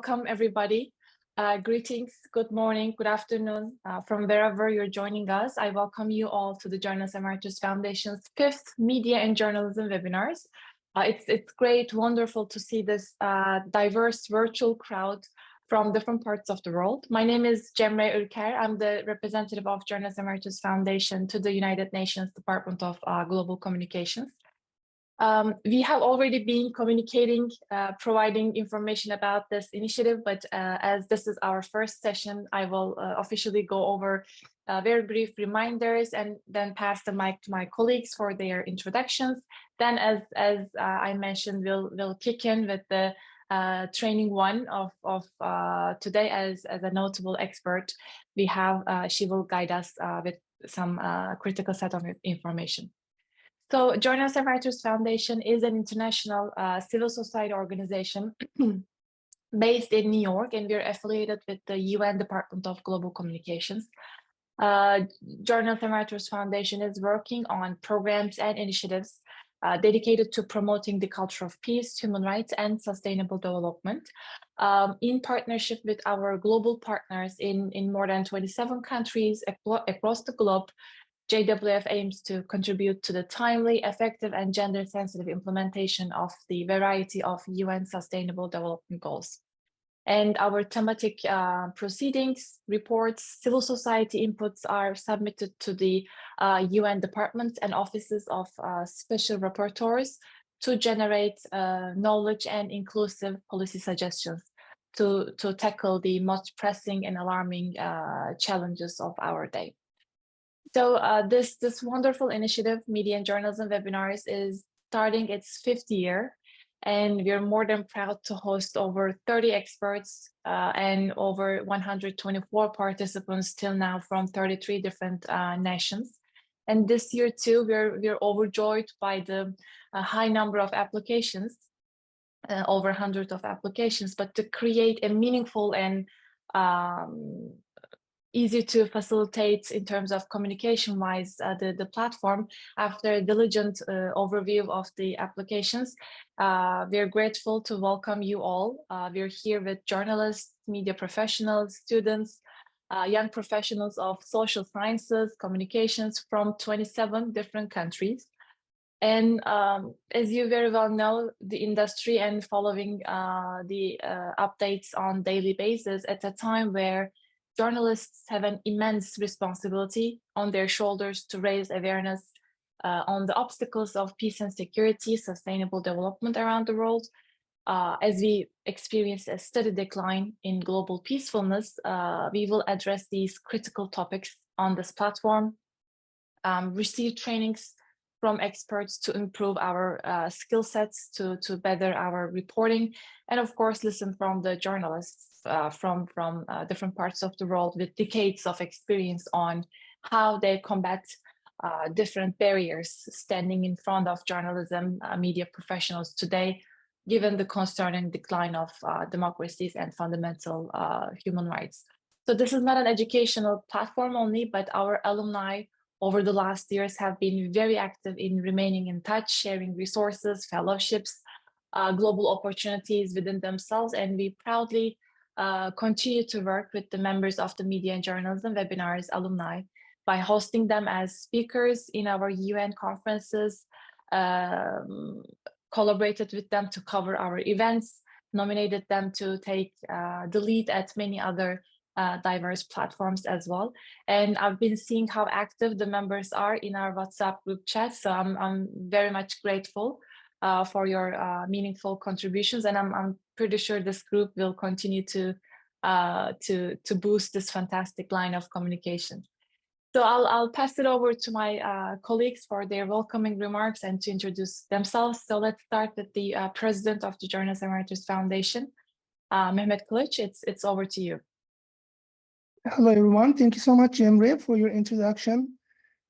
welcome everybody. Greetings, good morning, good afternoon from wherever you're joining us. I welcome you all to the Journalist Emeritus Foundation's 5th Media and Journalism webinars. It's great, wonderful to see this diverse virtual crowd from different parts of the world. My name is Cemre Ülker. I'm the representative of Journalist Emeritus Foundation to the United Nations Department of Global Communications. We have already been communicating, providing information about this initiative, but as this is our first session, I will officially go over very brief reminders and then pass the mic to my colleagues for their introductions. Then, as I mentioned, we'll kick in with the training one of today as a notable expert. We have she will guide us with some critical set of information. So Journalist Emeritus Foundation is an international civil society organization based in New York, and we're affiliated with the UN Department of Global Communications. Journalist Emeritus Foundation is working on programs and initiatives dedicated to promoting the culture of peace, human rights, and sustainable development in partnership with our global partners in more than 27 countries across the globe. JWF aims to contribute to the timely, effective, and gender-sensitive implementation of the variety of UN Sustainable Development Goals. And our thematic proceedings, reports, civil society inputs are submitted to the UN departments and offices of special rapporteurs to generate knowledge and inclusive policy suggestions to tackle the most pressing and alarming challenges of our day. So this wonderful initiative, Media and Journalism Webinars, is starting its 5th year, and we're more than proud to host over 30 experts and over 124 participants till now from 33 different nations. And this year too, we're overjoyed by the high number of applications, over 100 of applications, but to create a meaningful and easy to facilitate in terms of communication-wise the platform. After a diligent overview of the applications, we're grateful to welcome you all. We're here with journalists, media professionals, students, young professionals of social sciences, communications from 27 different countries. And as you very well know, the industry and following the updates on daily basis at a time where journalists have an immense responsibility on their shoulders to raise awareness on the obstacles of peace and security, sustainable development around the world. As we experience a steady decline in global peacefulness, we will address these critical topics on this platform, receive trainings from experts to improve our skill sets, to better our reporting, and of course listen from the journalists from different parts of the world with decades of experience on how they combat different barriers standing in front of journalism, media professionals today, given the concerning decline of democracies and fundamental human rights. So this is not an educational platform only, but our alumni over the last years have been very active in remaining in touch, sharing resources, fellowships, global opportunities within themselves, and we proudly continue to work with the members of the Media and Journalism Webinars alumni by hosting them as speakers in our UN conferences, collaborated with them to cover our events, nominated them to take the lead at many other diverse platforms as well. And I've been seeing how active the members are in our WhatsApp group chat, so I'm very much grateful for your meaningful contributions, and I'm pretty sure this group will continue to boost this fantastic line of communication. So I'll pass it over to my colleagues for their welcoming remarks and to introduce themselves. So let's start with the President of the Journalist Emeritus Foundation, Mehmet Kılıç. It's over to you. Hello, everyone. Thank you so much, Cemre, for your introduction.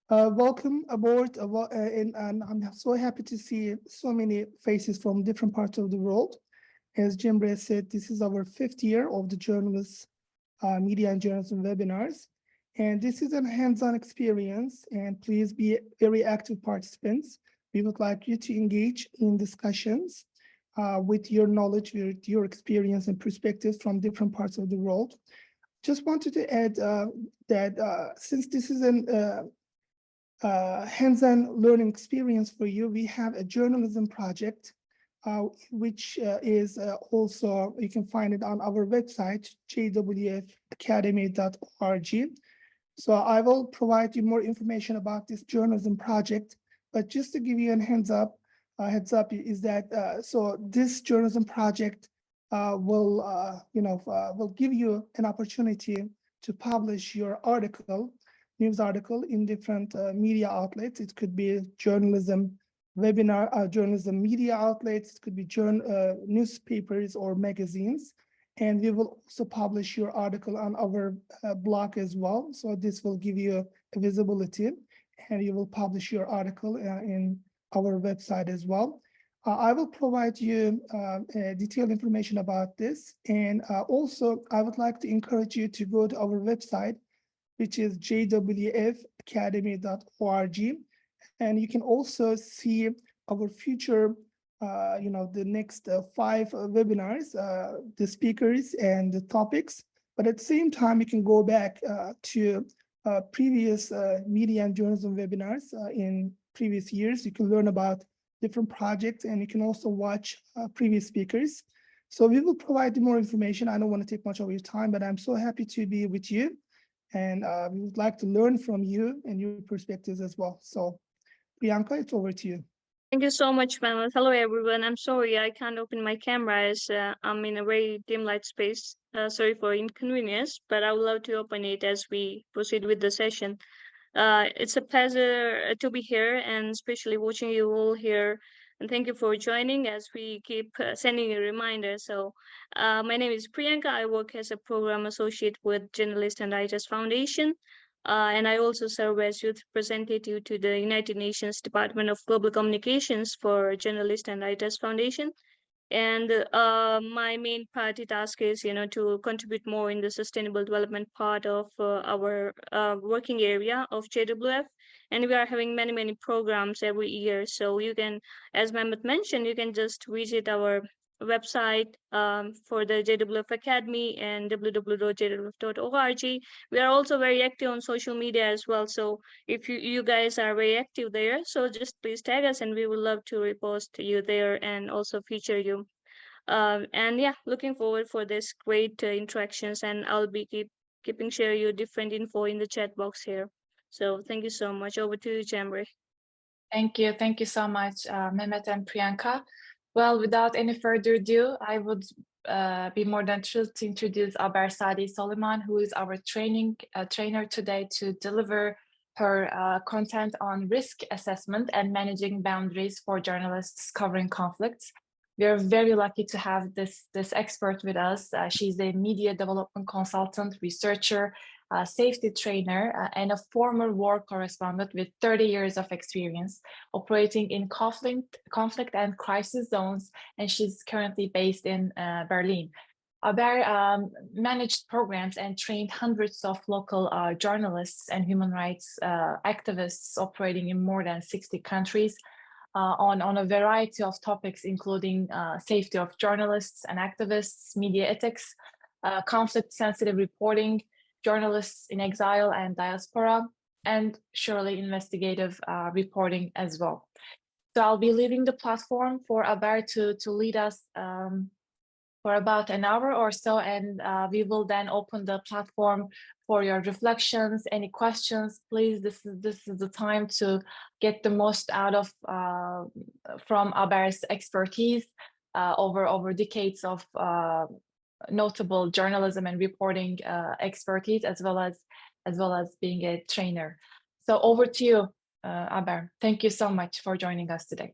Welcome aboard, and I'm so happy to see so many faces from different parts of the world. As Cemre said, this is our 5th year of the Journalist Media and Journalism Webinars. And this is a hands-on experience, and please be very active participants. We would like you to engage in discussions. with your knowledge, with your experience and perspectives from different parts of the world. Just wanted to add that since this is an hands-on learning experience for you, we have a journalism project, which is also, you can find it on our website, jwfacademy.org. So I will provide you more information about this journalism project, but just to give you a heads up is that, so this journalism project will give you an opportunity to publish your news article in different media outlets. It could be journalism webinar, journalism media outlets, it could be newspapers or magazines. And we will also publish your article on our blog as well. So this will give you a visibility, and you will publish your article in our website as well. I will provide you detailed information about this. And also, I would like to encourage you to go to our website, which is jwfacademy.org. And you can also see our future, the next 5 webinars, the speakers and the topics. But at the same time, you can go back to previous media and journalism webinars in previous years. You can learn about different projects, and you can also watch previous speakers. So we will provide you more information. I don't want to take much of your time, but I'm so happy to be with you. And we would like to learn from you and your perspectives as well. So Priyanka, it's over to you. Thank you so much, Mehmet. Hello, everyone. I'm sorry I can't open my camera as I'm in a very dim light space. Sorry for inconvenience, but I would love to open it as we proceed with the session. It's a pleasure to be here and especially watching you all here. And thank you for joining as we keep sending a reminder. So my name is Priyanka. I work as a program associate with Journalist and Writers Foundation. And I also serve as youth representative to the United Nations Department of Global Communications for Journalist and Writers Foundation. And my main priority task is, to contribute more in the sustainable development part of our working area of JWF. And we are having many, many programs every year. So you can, as Mehmet mentioned, you can just visit our website for the JWF Academy and www.jwf.org. We are also very active on social media as well. So if you guys are very active there, so just please tag us and we would love to repost you there and also feature you. And yeah, looking forward for this great interactions, and I'll be keeping share you different info in the chat box here. So thank you so much. Over to you, Jamre. Thank you so much, Mehmet and Priyanka. Well, without any further ado, I would be more than thrilled to introduce Abeer Saady Soliman, who is our trainer today to deliver her content on risk assessment and managing boundaries for journalists covering conflicts. We are very lucky to have this expert with us. She's a media development consultant, researcher, safety trainer, and a former war correspondent with 30 years of experience operating in conflict and crisis zones, and she's currently based in Berlin. Abeer managed programs and trained hundreds of local journalists and human rights activists operating in more than 60 countries on a variety of topics, including safety of journalists and activists, media ethics, conflict-sensitive reporting, journalists in exile and diaspora, and surely investigative reporting as well. So I'll be leaving the platform for Abeer to lead us for about an hour or so, and we will then open the platform for your reflections, any questions. Please, this is the time to get the most out of from Abeer's expertise over decades of notable journalism and reporting expertise, as well as being a trainer. So over to you, Abeer. Thank you so much for joining us today.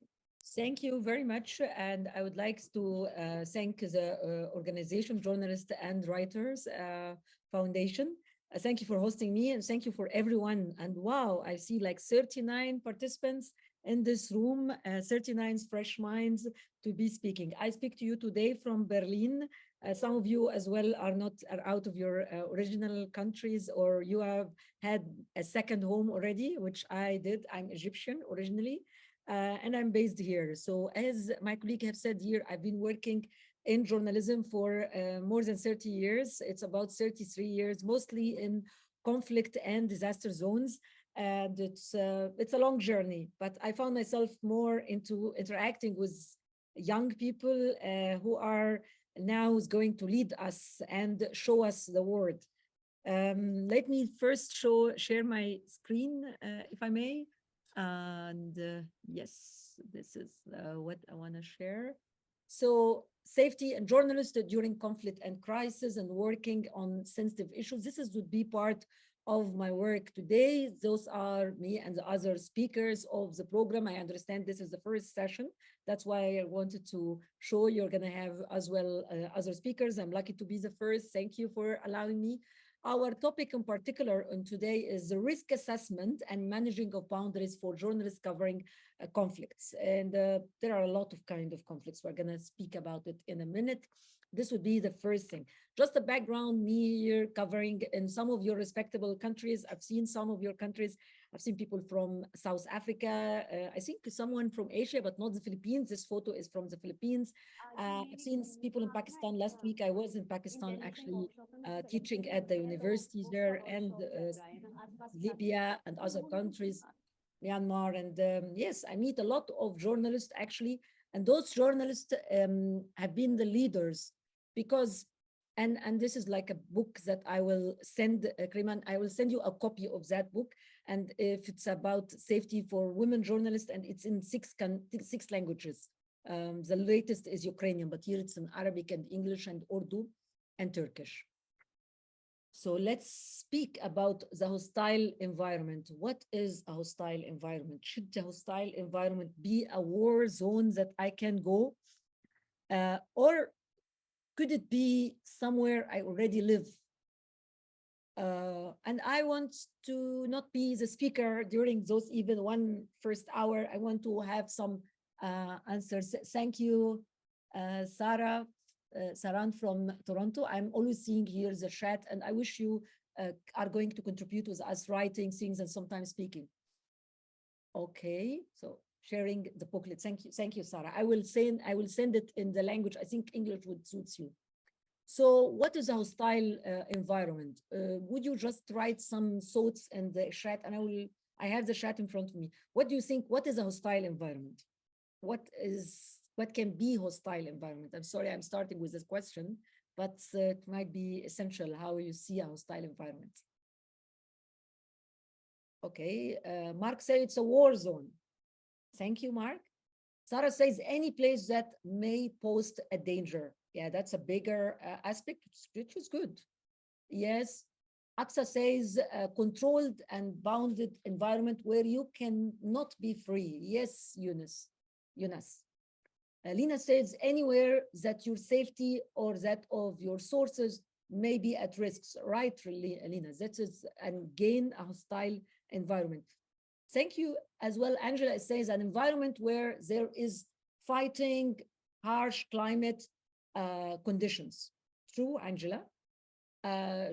Thank you very much. And I would like to thank the organization, Journalists and Writers Foundation. Thank you for hosting me, and thank you for everyone. And wow, I see like 39 participants in this room, 39 fresh minds to be speaking. I speak to you today from Berlin. Some of you as well are out of your original countries, or you have had a second home already, which I did. I'm Egyptian originally. and I'm based here. So as my colleague have said here, I've been working in journalism for more than 30 years. It's about 33 years, mostly in conflict and disaster zones. And it's a long journey, but I found myself more into interacting with young people who are now is going to lead us and show us the world. Let me first share my screen, if I may. And yes, this is what I want to share. So safety and journalists during conflict and crisis and working on sensitive issues. This would be part of my work today. Those are me and the other speakers of the program. I understand this is the first session. That's why I wanted to show you're going to have as well other speakers. I'm lucky to be the first. Thank you for allowing me. Our topic in particular on today is the risk assessment and managing of boundaries for journalists covering conflicts. And there are a lot of kind of conflicts. We're going to speak about it in a minute. This would be the first thing. Just a background, me here covering in some of your respectable countries. I've seen some of your countries. I've seen people from South Africa. I think someone from Asia, but not the Philippines. This photo is from the Philippines. I've seen people in Pakistan. Last week, I was in Pakistan actually teaching at the university there, and Libya and other countries, Myanmar. And yes, I meet a lot of journalists actually. And those journalists have been the leaders because, and this is like a book that I will send, Kriman, I will send you a copy of that book. And if it's about safety for women journalists, and it's in six languages. The latest is Ukrainian, but here it's in Arabic and English and Urdu and Turkish. So let's speak about the hostile environment. What is a hostile environment? Should the hostile environment be a war zone that I can go? Or could it be somewhere I already live? And I want to not be the speaker during those even one first hour. I want to have some answers. Thank you, Sarah. Saran from Toronto. I'm always seeing here the chat, and I wish you are going to contribute with us writing things and sometimes speaking. Okay, so sharing the booklet. Thank you, Sarah. I will send it in the language. I think English would suit you. So, what is a hostile environment? Would you just write some thoughts in the chat, and I have the chat in front of me. What do you think? What is a hostile environment? What can be hostile environment? I'm sorry, I'm starting with this question, but it might be essential how you see a hostile environment. Okay, Mark says it's a war zone. Thank you, Mark. Sarah says any place that may pose a danger. Yeah, that's a bigger aspect, which is good. Yes. Aksa says controlled and bounded environment where you cannot be free. Yes, Eunice. Lina says anywhere that your safety or that of your sources may be at risk. Right, Lina, that is, and gain a hostile environment. Thank you as well. Angela says an environment where there is fighting, harsh climate conditions. True, Angela.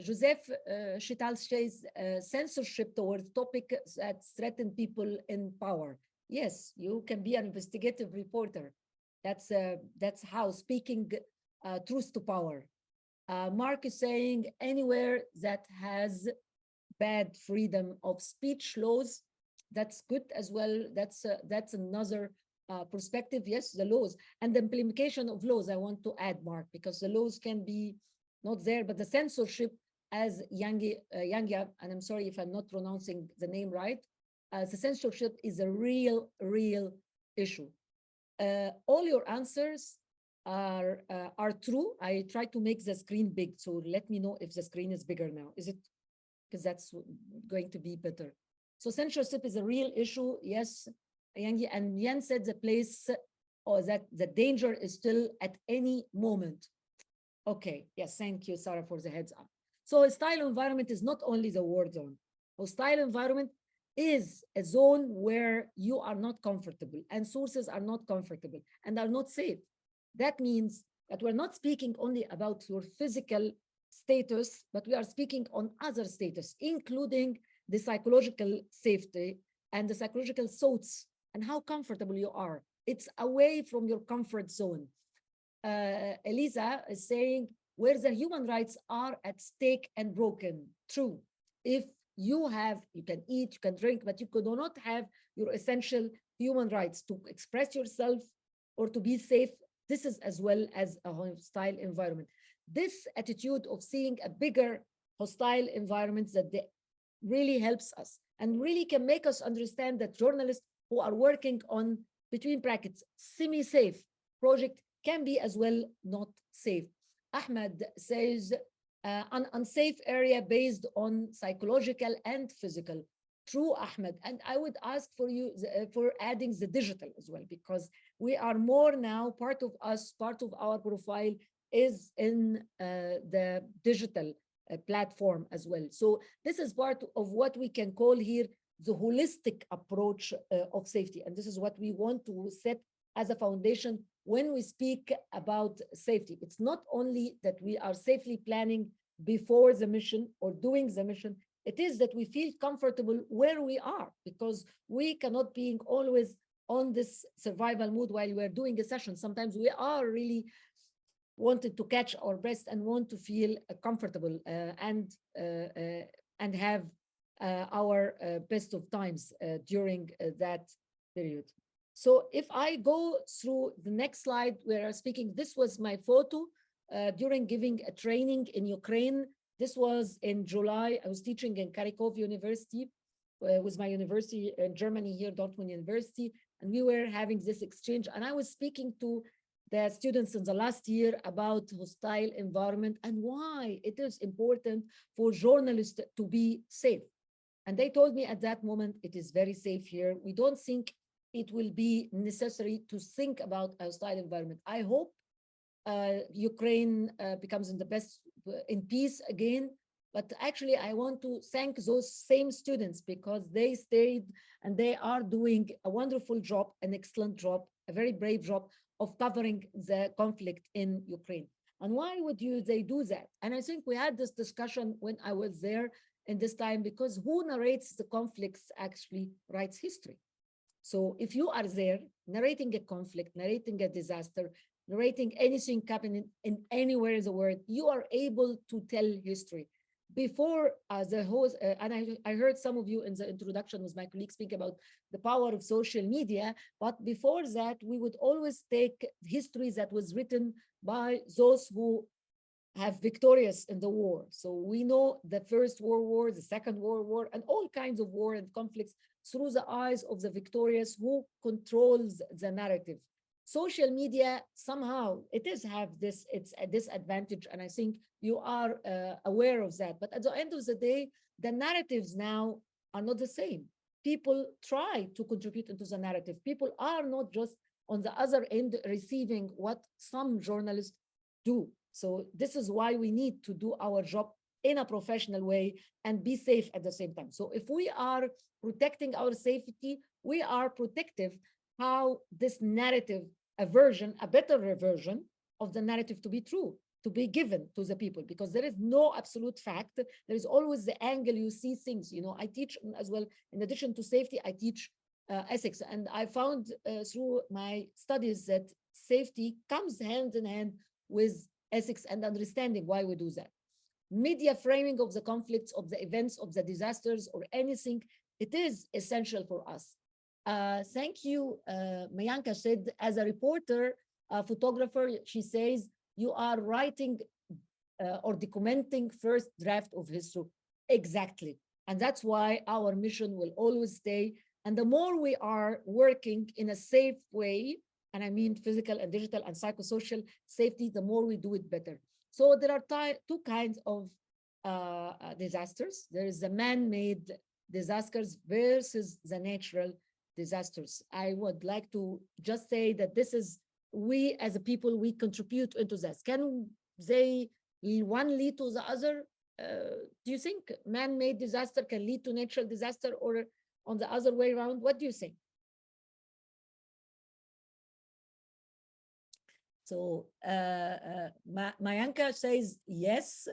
Joseph Chital says censorship towards topics that threaten people in power. Yes, you can be an investigative reporter. That's how speaking truth to power. Mark is saying anywhere that has bad freedom of speech laws, that's good as well. That's another perspective. Yes, the laws and the implementation of laws. I want to add, Mark, because the laws can be not there, but the censorship, as Yangya, and I'm sorry if I'm not pronouncing the name right, the censorship is a real issue. All your answers are true. I try to make the screen big, so let me know if the screen is bigger now. Is it? Because that's going to be better. So censorship is a real issue. Yes, Yang, and Yan said the place or that the danger is still at any moment. Okay, yes, thank you, Sarah, for the heads up. So hostile environment is not only the war zone. Hostile environment is a zone where you are not comfortable and sources are not comfortable and are not safe. That means that we're not speaking only about your physical status, but we are speaking on other status, including the psychological safety and the psychological thoughts and how comfortable you are. It's away from your comfort zone. Elisa is saying, where the human rights are at stake and broken. True. If you can eat, you can drink, but you do not have your essential human rights to express yourself or to be safe. This is as well as a hostile environment. This attitude of seeing a bigger hostile environment that really helps us and really can make us understand that journalists who are working on, between brackets, semi-safe project can be as well not safe. Ahmed says, an unsafe area based on psychological and physical. True, Ahmed. And I would ask for you for adding the digital as well, because we are more now, part of us, part of our profile is in the digital platform as well. So this is part of what we can call here the holistic approach of safety. And this is what we want to set as a foundation when we speak about safety. It's not only that we are safely planning before the mission or doing the mission, it is that we feel comfortable where we are, because we cannot be always on this survival mood while we're doing a session. Sometimes we are really wanted to catch our breath and want to feel comfortable and have our best of times during that period. So if I go through the next slide where I'm speaking, this was my photo during giving a training in Ukraine. This was in July. I was teaching in Kharkov University with my university in Germany here, Dortmund University, and we were having this exchange. And I was speaking to the students in the last year about hostile environment and why it is important for journalists to be safe. And they told me at that moment, it is very safe here. We don't think it will be necessary to think about a hostile environment. I hope Ukraine becomes in peace again. But actually, I want to thank those same students because they stayed and they are doing a wonderful job, an excellent job, a very brave job of covering the conflict in Ukraine. And why would they do that? And I think we had this discussion when I was there in this time, because who narrates the conflicts actually writes history. So if you are there narrating a conflict, narrating a disaster, narrating anything happening in anywhere in the world, you are able to tell history. Before the host, and I heard some of you in the introduction with my colleague speak about the power of social media, but before that, we would always take history that was written by those who have victorious in the war. So we know the First World War, the Second World War, and all kinds of war and conflicts through the eyes of the victorious who controls the narrative. Social media, somehow, it does have it's a disadvantage, and I think you are aware of that. But at the end of the day, the narratives now are not the same. People try to contribute into the narrative. People are not just on the other end receiving what some journalists do. So this is why we need to do our job in a professional way and be safe at the same time. So if we are protecting our safety, we are protective how this narrative, a better version of the narrative to be true, to be given to the people, because there is no absolute fact. There is always the angle you see things. You know, I teach as well, in addition to safety, I teach ethics. And I found through my studies that safety comes hand in hand with ethics and understanding why we do that. Media framing of the conflicts, of the events, of the disasters, or anything, it is essential for us. Thank you, Mayanka said, as a reporter, a photographer, she says, you are writing or documenting first draft of history. Exactly. And that's why our mission will always stay. And the more we are working in a safe way, and I mean physical and digital and psychosocial safety, the more we do it better. So there are two kinds of disasters. There is the man-made disasters versus the natural disasters. I would like to just say that this is, we as a people, we contribute into this. Can they one lead to the other? Do you think man-made disaster can lead to natural disaster, or on the other way around? What do you think? So Mayanka says yes,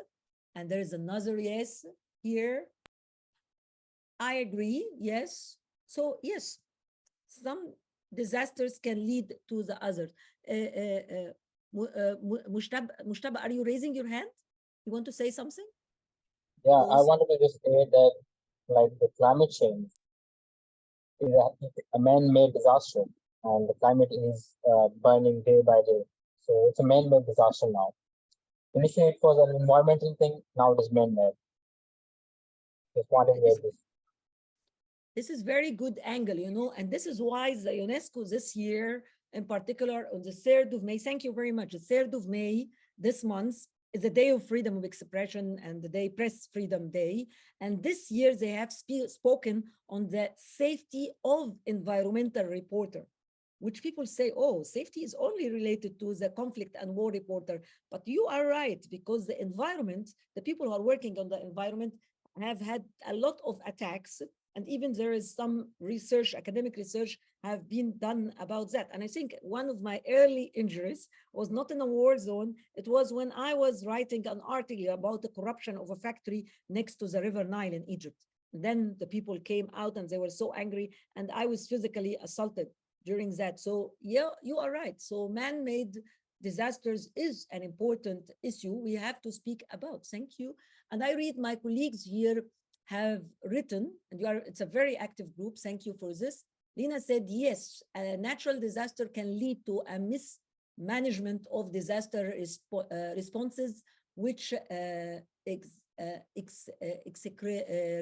and there is another yes here. I agree, yes. So yes, some disasters can lead to the others. Mushtaba, are you raising your hand? You want to say something? Yeah, I wanted to just say that, like, the climate change is a man-made disaster, and the climate is burning day by day. So it's a man-made disaster now. Initially, it was an environmental thing. Now it is man-made. Just wanted to add this. This is very good angle, you know, and this is why the UNESCO this year, in particular, on the 3rd of May, thank you very much, the 3rd of May, this month, is the day of freedom of expression and the day Press Freedom Day. And this year they have spoken on the safety of environmental reporter, which people say, oh, safety is only related to the conflict and war reporter. But you are right, because the environment, the people who are working on the environment have had a lot of attacks. And even there is some research, academic research have been done about that. And I think one of my early injuries was not in a war zone. It was when I was writing an article about the corruption of a factory next to the River Nile in Egypt. And then the people came out and they were so angry, and I was physically assaulted during that. So yeah, you are right. So man-made disasters is an important issue we have to speak about. Thank you. And I read my colleagues here have written, and it's a very active group. Thank you for this. Lina said, yes, a natural disaster can lead to a mismanagement of disaster responses, which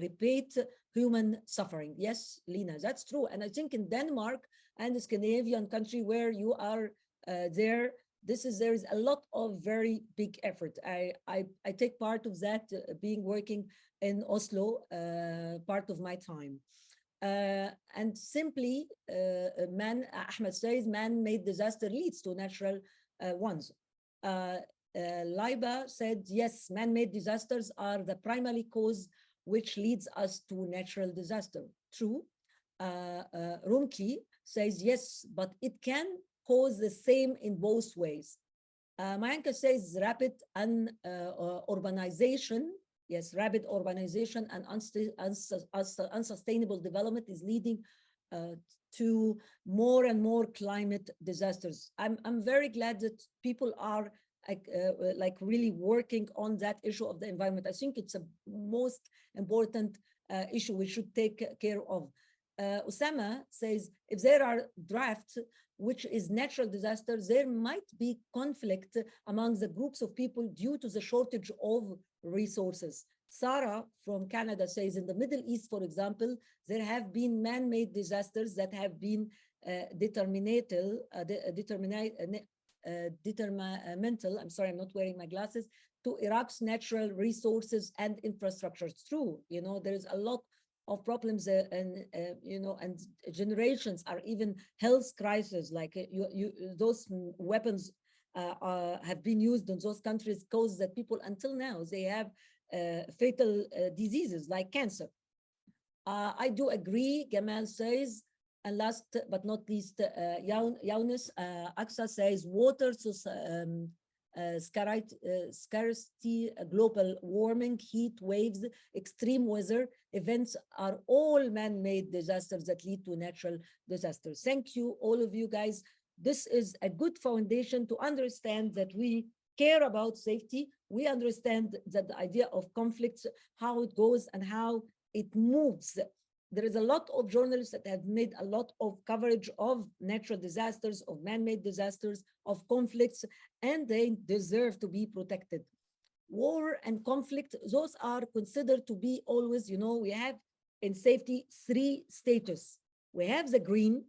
repeat human suffering. Yes, Lina, that's true. And I think in Denmark and the Scandinavian country where you are there is a lot of very big effort. I take part of that, being working in Oslo, part of my time. And simply, Ahmed says, man-made disaster leads to natural ones. Laiba said, yes, man-made disasters are the primary cause which leads us to natural disaster. True. Rumki says, yes, but it can cause the same in both ways. Mayanka says rapid urbanization. Yes, rapid urbanization and unsustainable development is leading to more and more climate disasters. I'm very glad that people are like really working on that issue of the environment. I think it's a most important issue we should take care of. Osama says, if there are drafts, which is natural disasters, there might be conflict among the groups of people due to the shortage of resources. Sarah from Canada says, in the Middle East, for example, there have been man-made disasters that have been determinmental. I'm sorry, I'm not wearing my glasses, to Iraq's natural resources and infrastructure. It's true, you know, there is a lot of problems and generations are even health crises, like those weapons have been used in those countries, cause that people until now they have fatal diseases like cancer. I do agree, Gamal says, and last but not least, Yaunis Aksa says, water scarcity, global warming, heat waves, extreme weather events are all man-made disasters that lead to natural disasters. Thank you, all of you guys. This is a good foundation to understand that we care about safety. We understand that the idea of conflicts, how it goes and how it moves. There is a lot of journalists that have made a lot of coverage of natural disasters, of man-made disasters, of conflicts, and they deserve to be protected. War and conflict, those are considered to be always, you know, we have in safety 3 status. We have the green.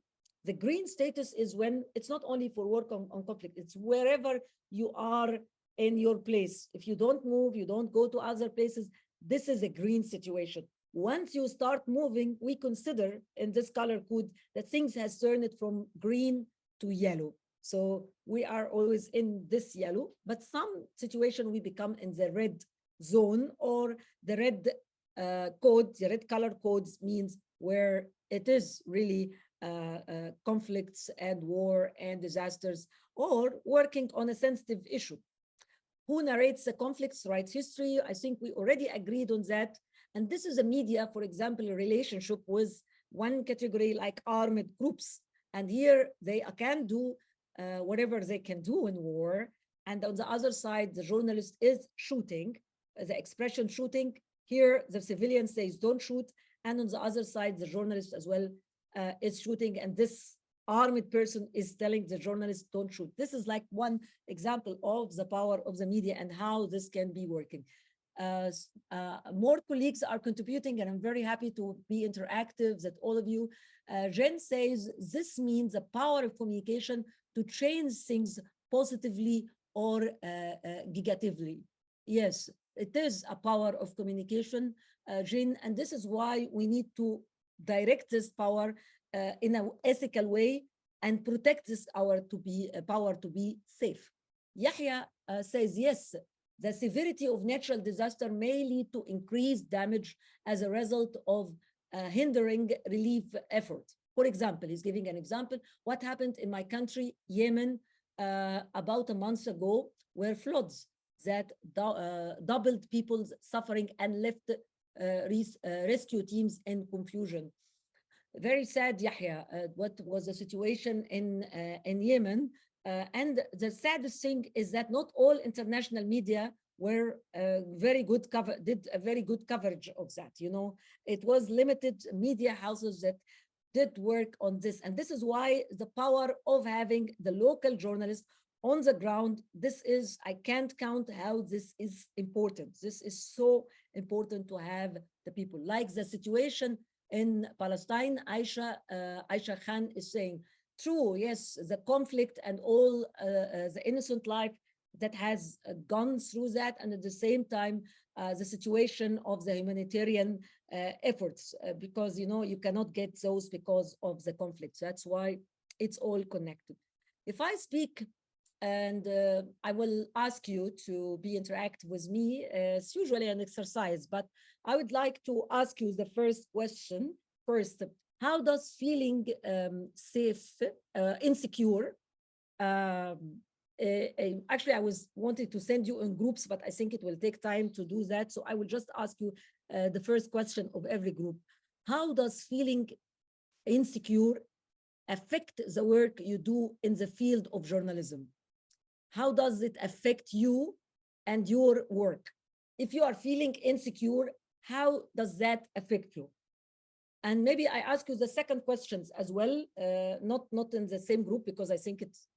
The green status is when it's not only for work on conflict, it's wherever you are in your place. If you don't move, you don't go to other places, this is a green situation. Once you start moving, we consider in this color code that things has turned from green to yellow. So we are always in this yellow, but some situation we become in the red zone, or the red code, the red color codes means where it is really conflicts and war and disasters, or working on a sensitive issue. Who narrates the conflicts, writes history. I think we already agreed on that. And this is a media, for example, a relationship with one category like armed groups. And here they can do whatever they can do in war. And on the other side, the journalist is shooting, the expression shooting. Here, the civilian says don't shoot. And on the other side, the journalist as well is shooting. And this armed person is telling the journalist don't shoot. This is like one example of the power of the media and how this can be working. More colleagues are contributing, and I'm very happy to be interactive that all of you. Jen says this means the power of communication to change things positively or negatively. Yes, it is a power of communication, Jen, and this is why we need to direct this power in an ethical way and protect this power to be safe. Yahya says yes, the severity of natural disaster may lead to increased damage as a result of hindering relief efforts. For example, he's giving an example. What happened in my country, Yemen, about a month ago, were floods that doubled people's suffering and left rescue teams in confusion. Very sad, Yahya, what was the situation in Yemen. And the saddest thing is that not all international media were did a very good coverage of that. You know, it was limited media houses that did work on this. And this is why the power of having the local journalists on the ground, this is, I can't count how this is important. This is so important to have the people. Like the situation in Palestine, Aisha Khan is saying, true, yes, the conflict and all the innocent life that has gone through that, and at the same time, the situation of the humanitarian efforts, because, you know, you cannot get those because of the conflict. That's why it's all connected. If I speak, and I will ask you to be interactive with me, it's usually an exercise, but I would like to ask you the first question. First, how does feeling safe, insecure? Actually, I was wanting to send you in groups, but I think it will take time to do that. So I will just ask you the first question of every group. How does feeling insecure affect the work you do in the field of journalism? How does it affect you and your work? If you are feeling insecure, how does that affect you? And maybe I ask you the second questions as well, not in the same group, because I think it's,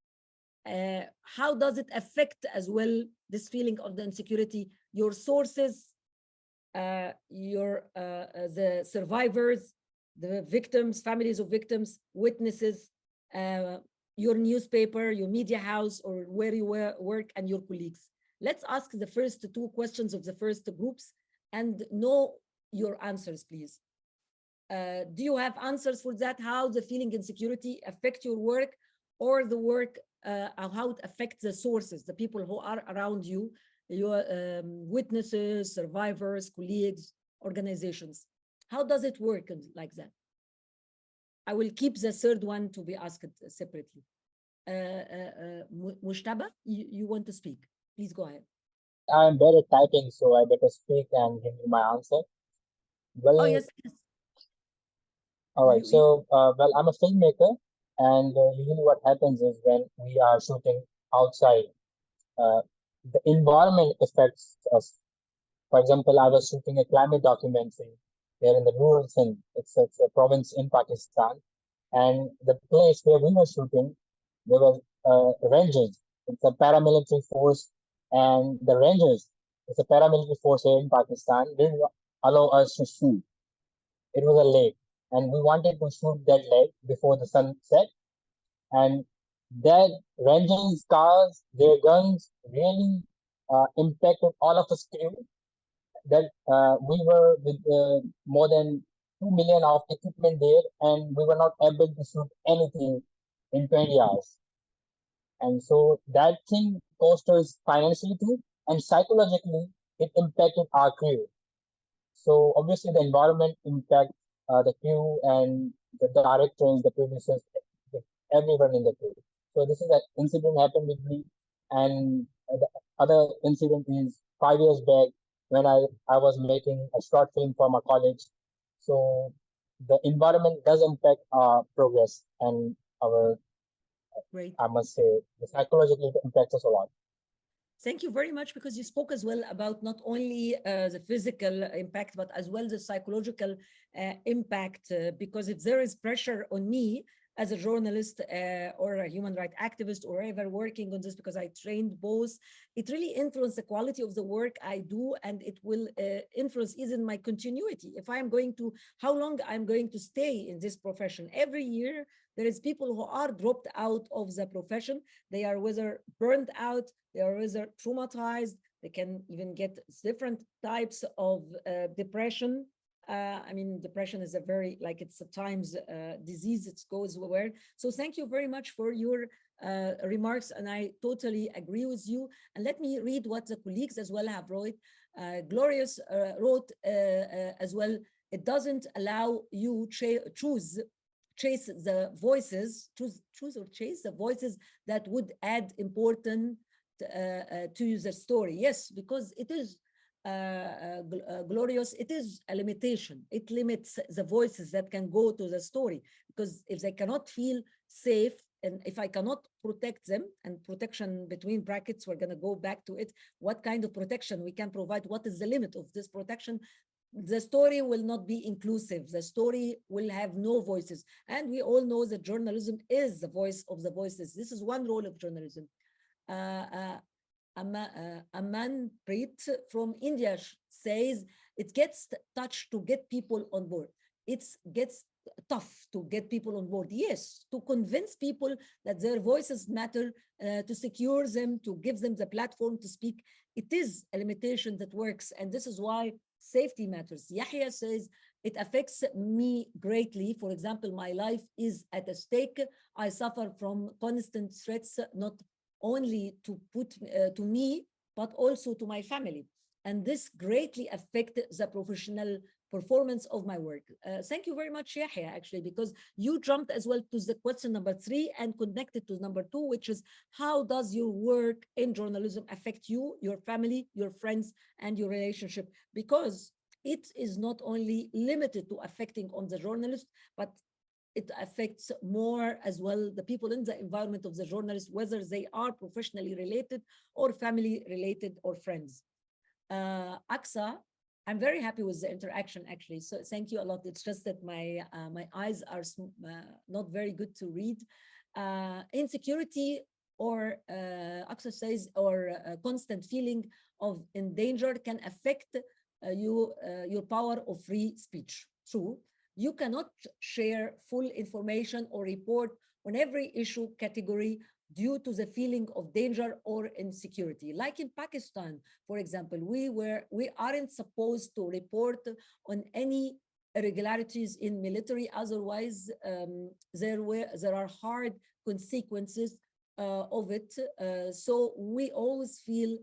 how does it affect as well, this feeling of the insecurity, your sources, the survivors, the victims, families of victims, witnesses, your newspaper, your media house, or where you work, and your colleagues. Let's ask the first two questions of the first groups and know your answers, please. Do you have answers for that? How the feeling insecurity affect your work, or the work, how it affects the sources, the people who are around you, your witnesses, survivors, colleagues, organizations? How does it work like that? I will keep the third one to be asked separately. Mushtaba, you want to speak? Please go ahead. I'm better at typing, so I better speak and give you my answer. Well, oh, yes. All right. So, well, I'm a filmmaker, and usually what happens is when we are shooting outside, the environment affects us. For example, I was shooting a climate documentary here in the rural Sindh. It's a province in Pakistan. And the place where we were shooting, there were rangers. It's a paramilitary force, and the rangers, it's a paramilitary force here in Pakistan, didn't allow us to shoot. It was a lake, and we wanted to shoot that lake before the sun set. And that rangers' cars, their guns really impacted all of us crew. That we were with more than 2 million of equipment there, and we were not able to shoot anything in 20 hours. And so that thing cost us financially too, and psychologically, it impacted our crew. So obviously the environment impacts the crew and the directors, the producers, everyone in the crew. So this is an incident happened with me, and the other incident is 5 years back when I was making a short film for my college. So the environment does impact our progress and our, Great. I must say, the psychological impacts us a lot. Thank you very much, because you spoke as well about not only the physical impact, but as well the psychological impact, because if there is pressure on me as a journalist or a human rights activist or ever working on this, because I trained both, it really influences the quality of the work I do, and it will influence even my continuity. If I'm going to, how long I'm going to stay in this profession. Every year, there is people who are dropped out of the profession. They are whether burned out, they are whether traumatized, they can even get different types of depression. I mean, depression is a very, like, it's a times disease, it goes where. So thank you very much for your remarks, and I totally agree with you. And let me read what the colleagues as well have wrote. Glorious wrote as well, it doesn't allow you chase the voices, choose or chase the voices that would add important to the story. Yes, because it is glorious, it is a limitation. It limits the voices that can go to the story, because if they cannot feel safe, and if I cannot protect them, and protection between brackets, we're going to go back to it, what kind of protection we can provide, what is the limit of this protection, the story will not be inclusive. The story will have no voices. And we all know that journalism is the voice of the voiceless. This is one role of journalism. Amanpreet from India says, it gets touch to get people on board. It gets tough to get people on board. Yes, to convince people that their voices matter, to secure them, to give them the platform to speak. It is a limitation that works. And this is why safety matters. Yahya says, it affects me greatly. For example, my life is at a stake. I suffer from constant threats, not only to me, but also to my family. And this greatly affected the professional performance of my work. Thank you very much, Yahya, actually, because you jumped as well to the question number 3 and connected to number 2, which is, how does your work in journalism affect you, your family, your friends, and your relationship? Because it is not only limited to affecting on the journalist, but it affects more as well the people in the environment of the journalist, whether they are professionally related or family related or friends. Aksa, I'm very happy with the interaction, actually. So thank you a lot. It's just that my eyes are not very good to read. Insecurity, or Aksa says, or constant feeling of in danger can affect your power of free speech. True. You cannot share full information or report on every issue category due to the feeling of danger or insecurity. Like in Pakistan, for example, we aren't supposed to report on any irregularities in military. Otherwise, there are hard consequences of it. So we always feel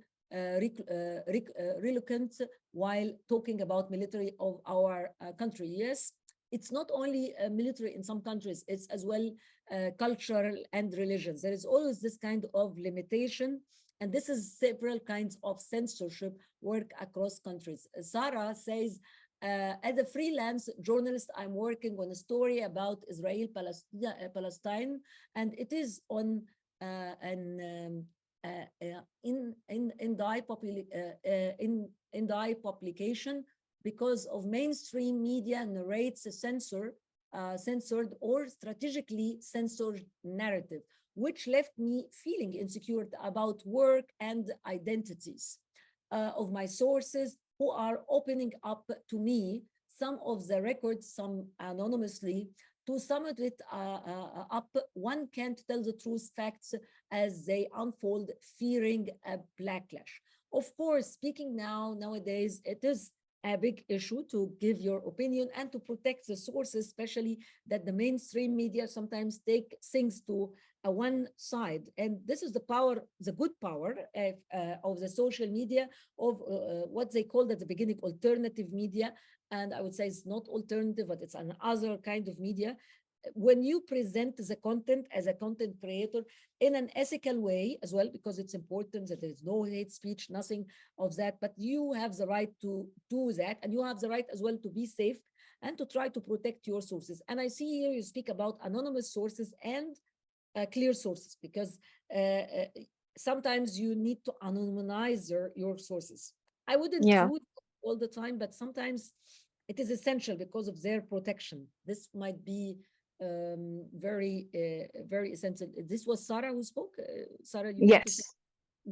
reluctant while talking about military of our country. Yes, it's not only military in some countries, it's as well cultural and religions. There is always this kind of limitation, and this is several kinds of censorship work across countries. Sarah says, as a freelance journalist, I'm working on a story about Israel-Palestine, and it is on in publication, because of mainstream media narrates a censored or strategically censored narrative, which left me feeling insecure about work and identities of my sources, who are opening up to me some of the records, some anonymously. To sum it up, one can't tell the truth facts as they unfold, fearing a backlash. Of course, speaking nowadays, it is a big issue to give your opinion and to protect the sources, especially that the mainstream media sometimes take things to one side. And this is the power, the good power of the social media, of what they called at the beginning alternative media. And I would say it's not alternative, but it's another kind of media. When you present the content as a content creator in an ethical way as well, because it's important that there is no hate speech, nothing of that, but you have the right to do that, and you have the right as well to be safe. and to try to protect your sources. And I see here you speak about anonymous sources and clear sources, because sometimes you need to anonymize your sources. I wouldn't do it all the time, but sometimes it is essential because of their protection. This might be very essential. This was Sarah who spoke. Sarah, you want to say?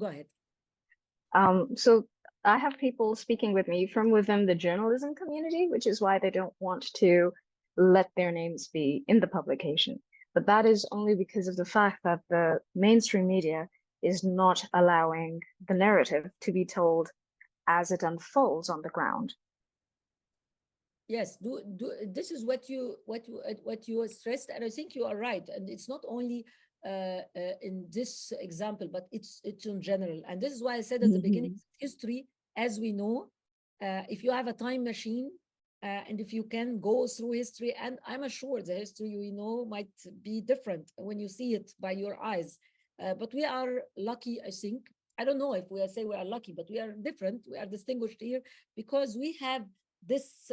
Go ahead. So I have people speaking with me from within the journalism community, which is why they don't want to let their names be in the publication. But that is only because of the fact that the mainstream media is not allowing the narrative to be told as it unfolds on the ground. Yes, this is what you stressed, and I think you are right. And it's not only in this example, but it's in general. And this is why I said at the beginning, history, as we know, if you have a time machine, and if you can go through history, and I'm sure the history we know might be different when you see it by your eyes. But we are lucky, I think. I don't know if we say we are lucky, but we are different. We are distinguished here because we have this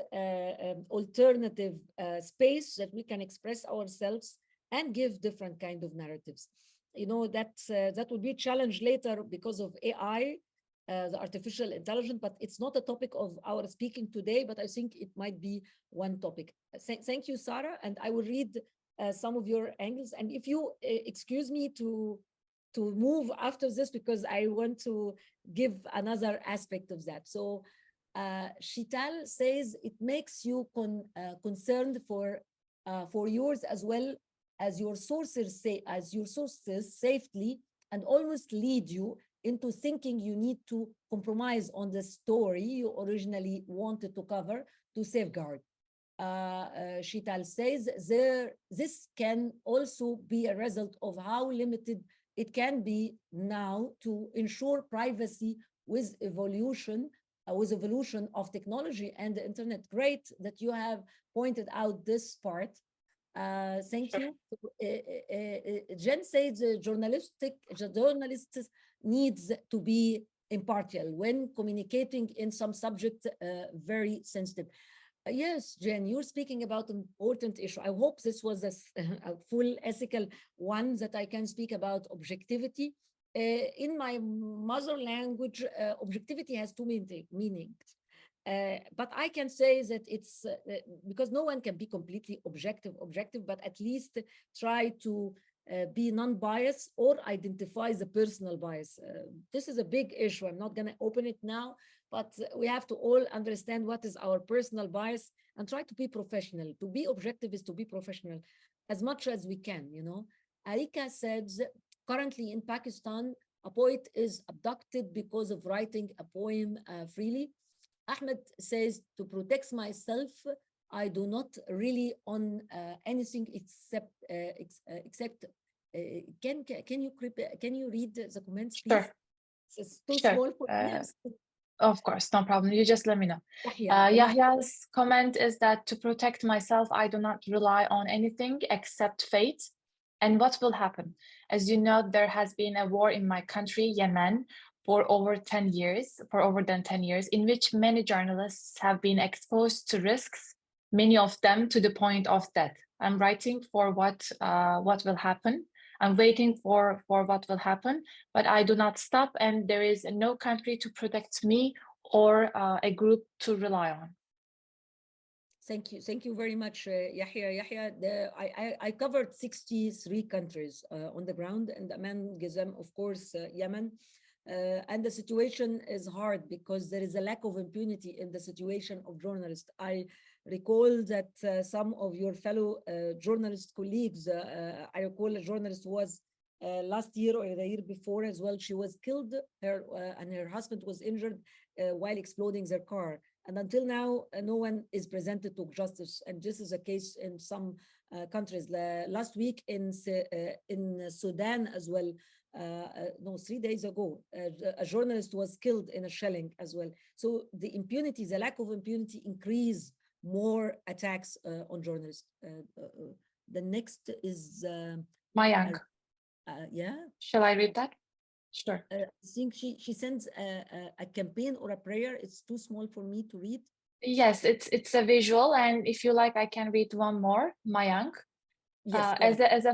alternative space that we can express ourselves and give different kind of narratives. You know, that would be a challenge later because of AI, the artificial intelligence, but it's not a topic of our speaking today, but I think it might be one topic. Thank you, Sarah, and I will read some of your angles. And if you excuse me to move after this, because I want to give another aspect of that. So Shital says it makes you concerned for yours as well as your sources safely, and almost lead you into thinking you need to compromise on the story you originally wanted to cover to safeguard. Shital says this can also be a result of how limited it can be now to ensure privacy with evolution of technology and the internet. Great that you have pointed out this part. Thank you. Jen says journalist needs to be impartial when communicating in some subject very sensitive. Yes, Jen, you're speaking about an important issue. I hope this was a full ethical one that I can speak about objectivity. In my mother language, objectivity has two meanings. But I can say that it's because no one can be completely objective, but at least try to be non-biased or identify the personal bias. This is a big issue. I'm not going to open it now, but we have to all understand what is our personal bias and try to be professional. To be objective is to be professional as much as we can, you know. Arika says, currently in Pakistan, a poet is abducted because of writing a poem freely. Ahmed says, to protect myself, I do not really on anything except can you read the comments, please? Sure. It's too small for me. Of course, no problem. You just let me know. Yahya's comment is that to protect myself, I do not rely on anything except fate. And what will happen? As you know, there has been a war in my country, Yemen, for over 10 years, in which many journalists have been exposed to risks, many of them to the point of death. I'm writing for what will happen. I'm waiting for what will happen, but I do not stop, and there is no country to protect me or a group to rely on. Thank you very much, Yahya. I covered 63 countries on the ground, and among them, of course, Yemen. And the situation is hard because there is a lack of impunity in the situation of journalists. I recall that some of your fellow journalist colleagues, I recall a journalist was last year or the year before as well, she was killed, and her husband was injured while exploding their car. And until now, no one is presented to justice. And this is a case in some countries. Last week in Sudan as well, no, 3 days ago, a journalist was killed in a shelling as well. So the impunity, the lack of impunity increase more attacks on journalists. The next is Mayank. yeah. Shall I read that? Sure. I think she sends a campaign or a prayer. It's too small for me to read. Yes, it's a visual, and if you like, I can read one more, Mayank. Yes, go As ahead.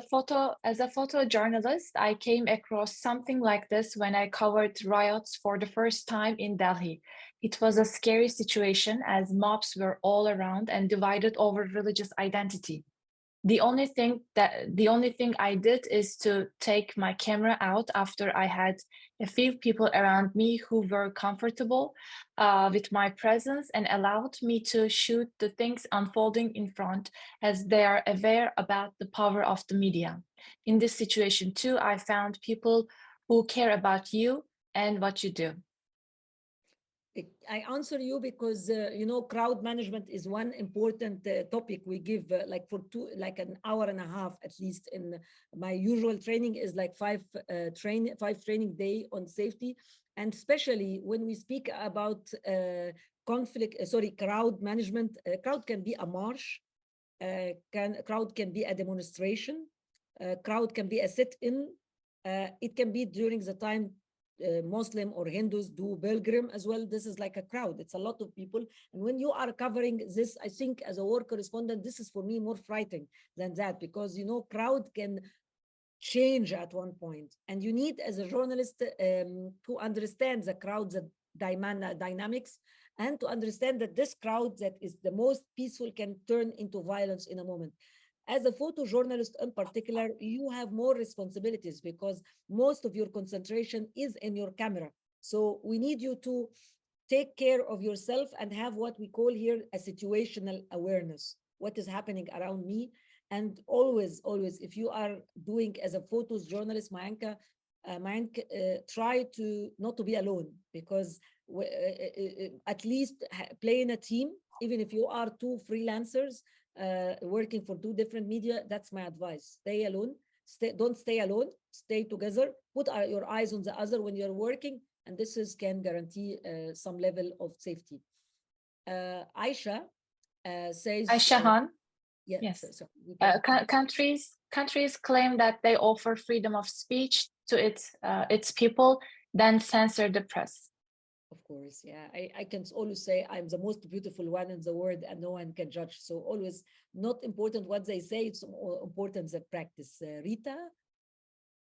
as a photojournalist, I came across something like this when I covered riots for the first time in Delhi. It was a scary situation as mobs were all around and divided over religious identity. The only thing I did is to take my camera out after I had a few people around me who were comfortable with my presence and allowed me to shoot the things unfolding in front as they are aware about the power of the media. In this situation too, I found people who care about you and what you do. I answer you because you know, crowd management is one important topic we give like for like an hour and a half at least. In my usual training is like five training day on safety, and especially when we speak about crowd management. Crowd can be a march, crowd can be a demonstration, crowd can be a sit-in, it can be during the time Muslim or Hindus do pilgrim as well. This is like a crowd. It's a lot of people. And when you are covering this, I think as a war correspondent, this is for me more frightening than that, because, you know, crowd can change at one point. And you need, as a journalist, to understand the crowd's dynamics, and to understand that this crowd that is the most peaceful can turn into violence in a moment. As a photojournalist in particular, you have more responsibilities because most of your concentration is in your camera. So we need you to take care of yourself and have what we call here a situational awareness. What is happening around me? And always, if you are doing as a photos journalist, Mayanka, try to not to be alone, because at least play in a team, even if you are two freelancers, working for two different media. That's my advice. Stay alone. Don't stay alone. Stay together. Put your eyes on the other when you're working, and this can guarantee some level of safety. Aisha says. Aisha Han. Yeah, Yes. so countries claim that they offer freedom of speech to its people, then censor the press. Of course, yeah. I can always say I'm the most beautiful one in the world and no one can judge. So always not important what they say, it's important the practice.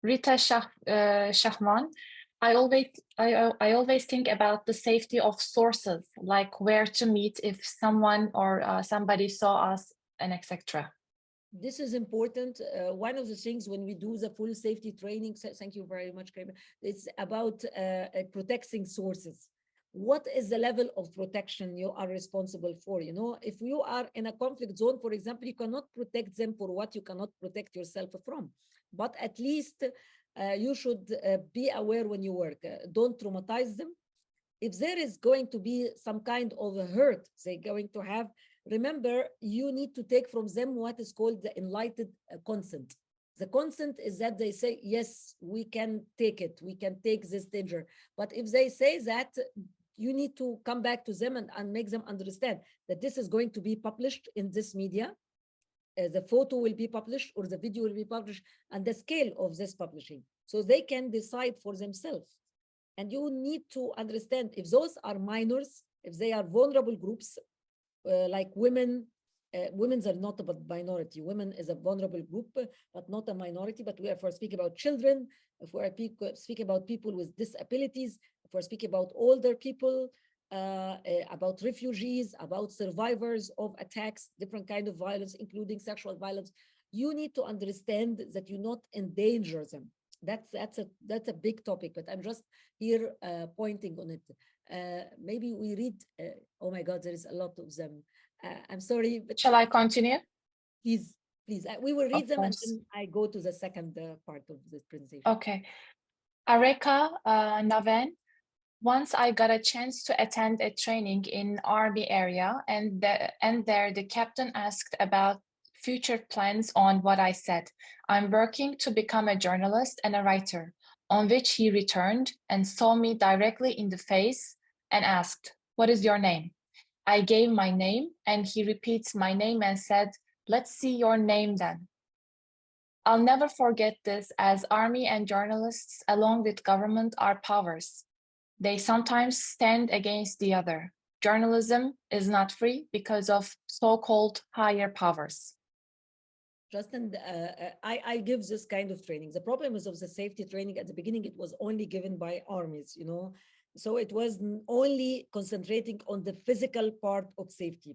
Rita Shahman, I always think about the safety of sources, like where to meet if someone or somebody saw us, and etc. This is important. One of the things when we do the full safety training, thank you very much, Karim, it's about protecting sources. What is the level of protection you are responsible for? You know, if you are in a conflict zone, for example, you cannot protect them for what you cannot protect yourself from. But at least you should be aware when you work. Don't traumatize them. If there is going to be some kind of a hurt they're going to have, remember, you need to take from them what is called the enlightened consent. The consent is that they say, yes, we can take it. We can take this danger. But if they say that, you need to come back to them and make them understand that this is going to be published in this media. The photo will be published or the video will be published, and the scale of this publishing. So they can decide for themselves. And you need to understand if those are minors, if they are vulnerable groups, like women. Women are not a minority. Women is a vulnerable group, but not a minority. But we are for speak about children, if we speak about people with disabilities, if we speak about older people, about refugees, about survivors of attacks, different kind of violence, including sexual violence, you need to understand that you not endanger them. That's a big topic, but I'm just here pointing on it. Maybe we read. Oh my God, there is a lot of them. I'm sorry, but shall I continue? Please, we will read Of them, course. and then I go to the second part of this presentation. Okay. Areka Naven. Once I got a chance to attend a training in army area, and there the captain asked about future plans on what I said. I'm working to become a journalist and a writer, on which he returned and saw me directly in the face and asked, "What is your name?" I gave my name, and he repeats my name and said, "Let's see your name then." I'll never forget this, as army and journalists, along with government, are powers. They sometimes stand against the other. journalism is not free because of so-called higher powers? Justin, I give this kind of training. The problem is of the safety training at the beginning, it was only given by armies, you know, so it was only concentrating on the physical part of safety.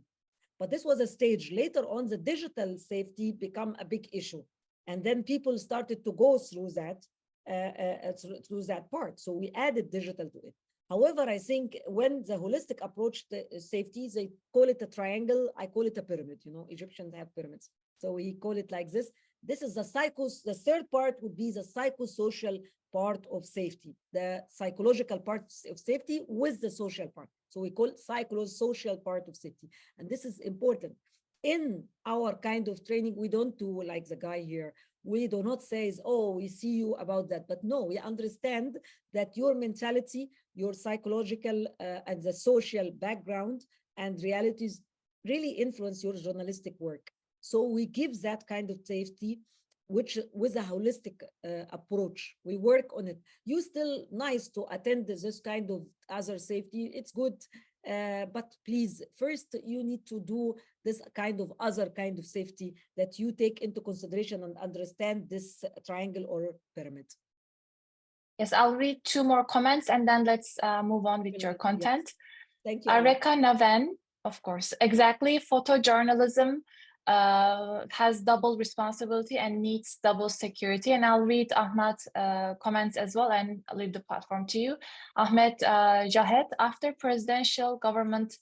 But this was a stage. Later on, the digital safety become a big issue. And then people started to go through that, through that part. So we added digital to it. However, I think when the holistic approach to safety, they call it a triangle, I call it a pyramid. You know, Egyptians have pyramids. So we call it like this. This is the third part would be the psychosocial part of safety, the psychological part of safety with the social part. So we call it psychosocial part of safety. And this is important. In our kind of training, we don't do like the guy here. We do not say, oh, we see you about that. But no, we understand that your mentality, your psychological and the social background and realities really influence your journalistic work. So we give that kind of safety, which with a holistic approach, we work on it. You still nice to attend this kind of other safety. It's good. But please, first, you need to do this kind of other kind of safety that you take into consideration and understand this triangle or pyramid. Yes, I'll read 2 more comments and then let's move on with your content. Yes. Thank you. Areka Naven, of course, exactly. Photojournalism has double responsibility and needs double security. And I'll read Ahmed's comments as well and leave the platform to you. Ahmed Jahed, after presidential government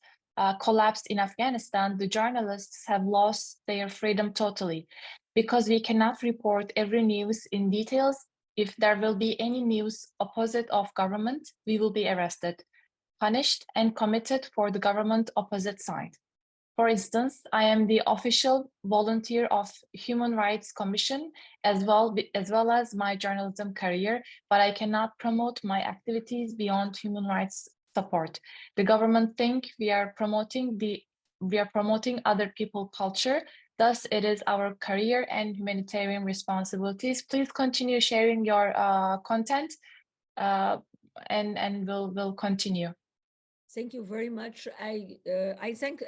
collapsed in Afghanistan, the journalists have lost their freedom totally because we cannot report every news in details. If there will be any news opposite of government, we will be arrested, punished, and committed for the government opposite side. For instance, I am the official volunteer of Human Rights Commission as well as my journalism career, but I cannot promote my activities beyond human rights support. The government think we are promoting other people's culture. Thus, it is our career and humanitarian responsibilities. Please continue sharing your content, and we'll continue. Thank you very much. I thank